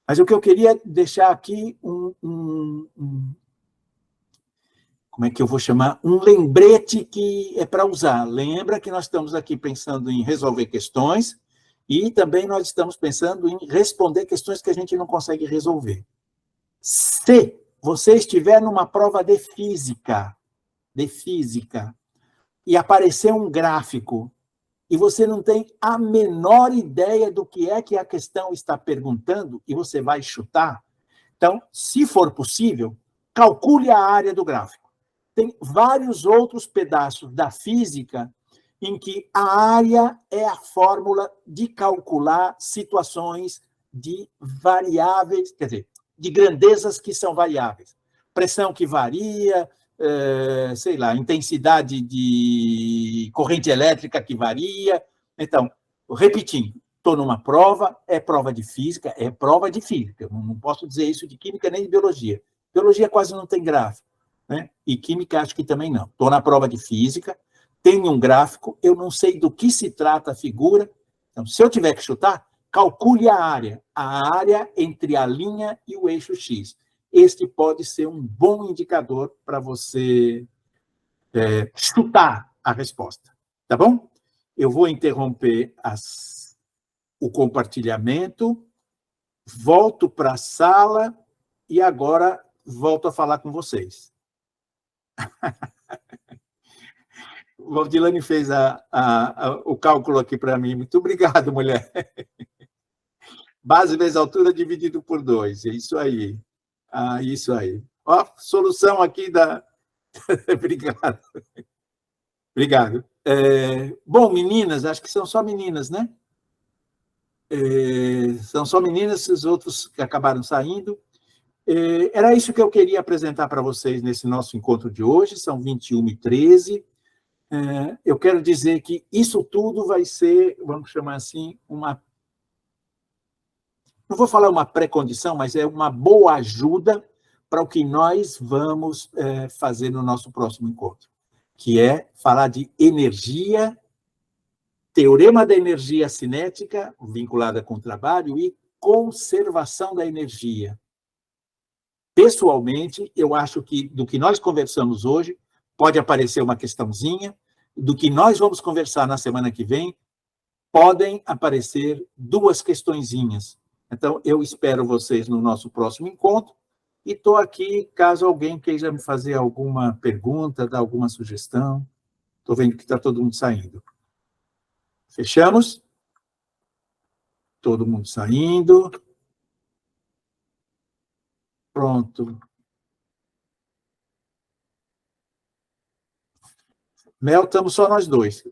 Mas o que eu queria deixar aqui como é que eu vou chamar? Um lembrete que é para usar. Lembra que nós estamos aqui pensando em resolver questões e também nós estamos pensando em responder questões que a gente não consegue resolver. Se você estiver numa prova de física, e aparecer um gráfico, e você não tem a menor ideia do que é que a questão está perguntando, e você vai chutar, então, se for possível, calcule a área do gráfico. Tem vários outros pedaços da física em que a área é a fórmula de calcular situações de variáveis, quer dizer, de grandezas que são variáveis. Pressão que varia, sei lá, intensidade de corrente elétrica que varia. Então, repetindo, estou numa prova, é prova de física, não posso dizer isso de química nem de biologia. Biologia quase não tem gráfico, né? E química acho que também não. Estou na prova de física, tenho um gráfico, eu não sei do que se trata a figura, então, se eu tiver que chutar, calcule a área entre a linha e o eixo X. Este pode ser um bom indicador para você chutar a resposta, tá bom? Eu vou interromper o compartilhamento, volto para a sala e agora volto a falar com vocês. O Valdilane fez o cálculo aqui para mim. Muito obrigado, mulher. Base vezes altura dividido por 2. É isso aí. Isso aí. Ó, solução aqui da... Obrigado. Obrigado. Bom, meninas, acho que são só meninas, né? São só meninas, os outros que acabaram saindo. Era isso que eu queria apresentar para vocês nesse nosso encontro de hoje, são 21h13. Eu quero dizer que isso tudo vai ser, vamos chamar assim, não vou falar uma pré-condição, mas é uma boa ajuda para o que nós vamos fazer no nosso próximo encontro, que é falar de energia, teorema da energia cinética, vinculada com o trabalho, e conservação da energia. Pessoalmente, eu acho que do que nós conversamos hoje, pode aparecer uma questãozinha, do que nós vamos conversar na semana que vem, podem aparecer 2 questõezinhas. Então, eu espero vocês no nosso próximo encontro e estou aqui caso alguém queira me fazer alguma pergunta, dar alguma sugestão. Estou vendo que está todo mundo saindo. Fechamos? Todo mundo saindo. Pronto. Mel, estamos só nós dois.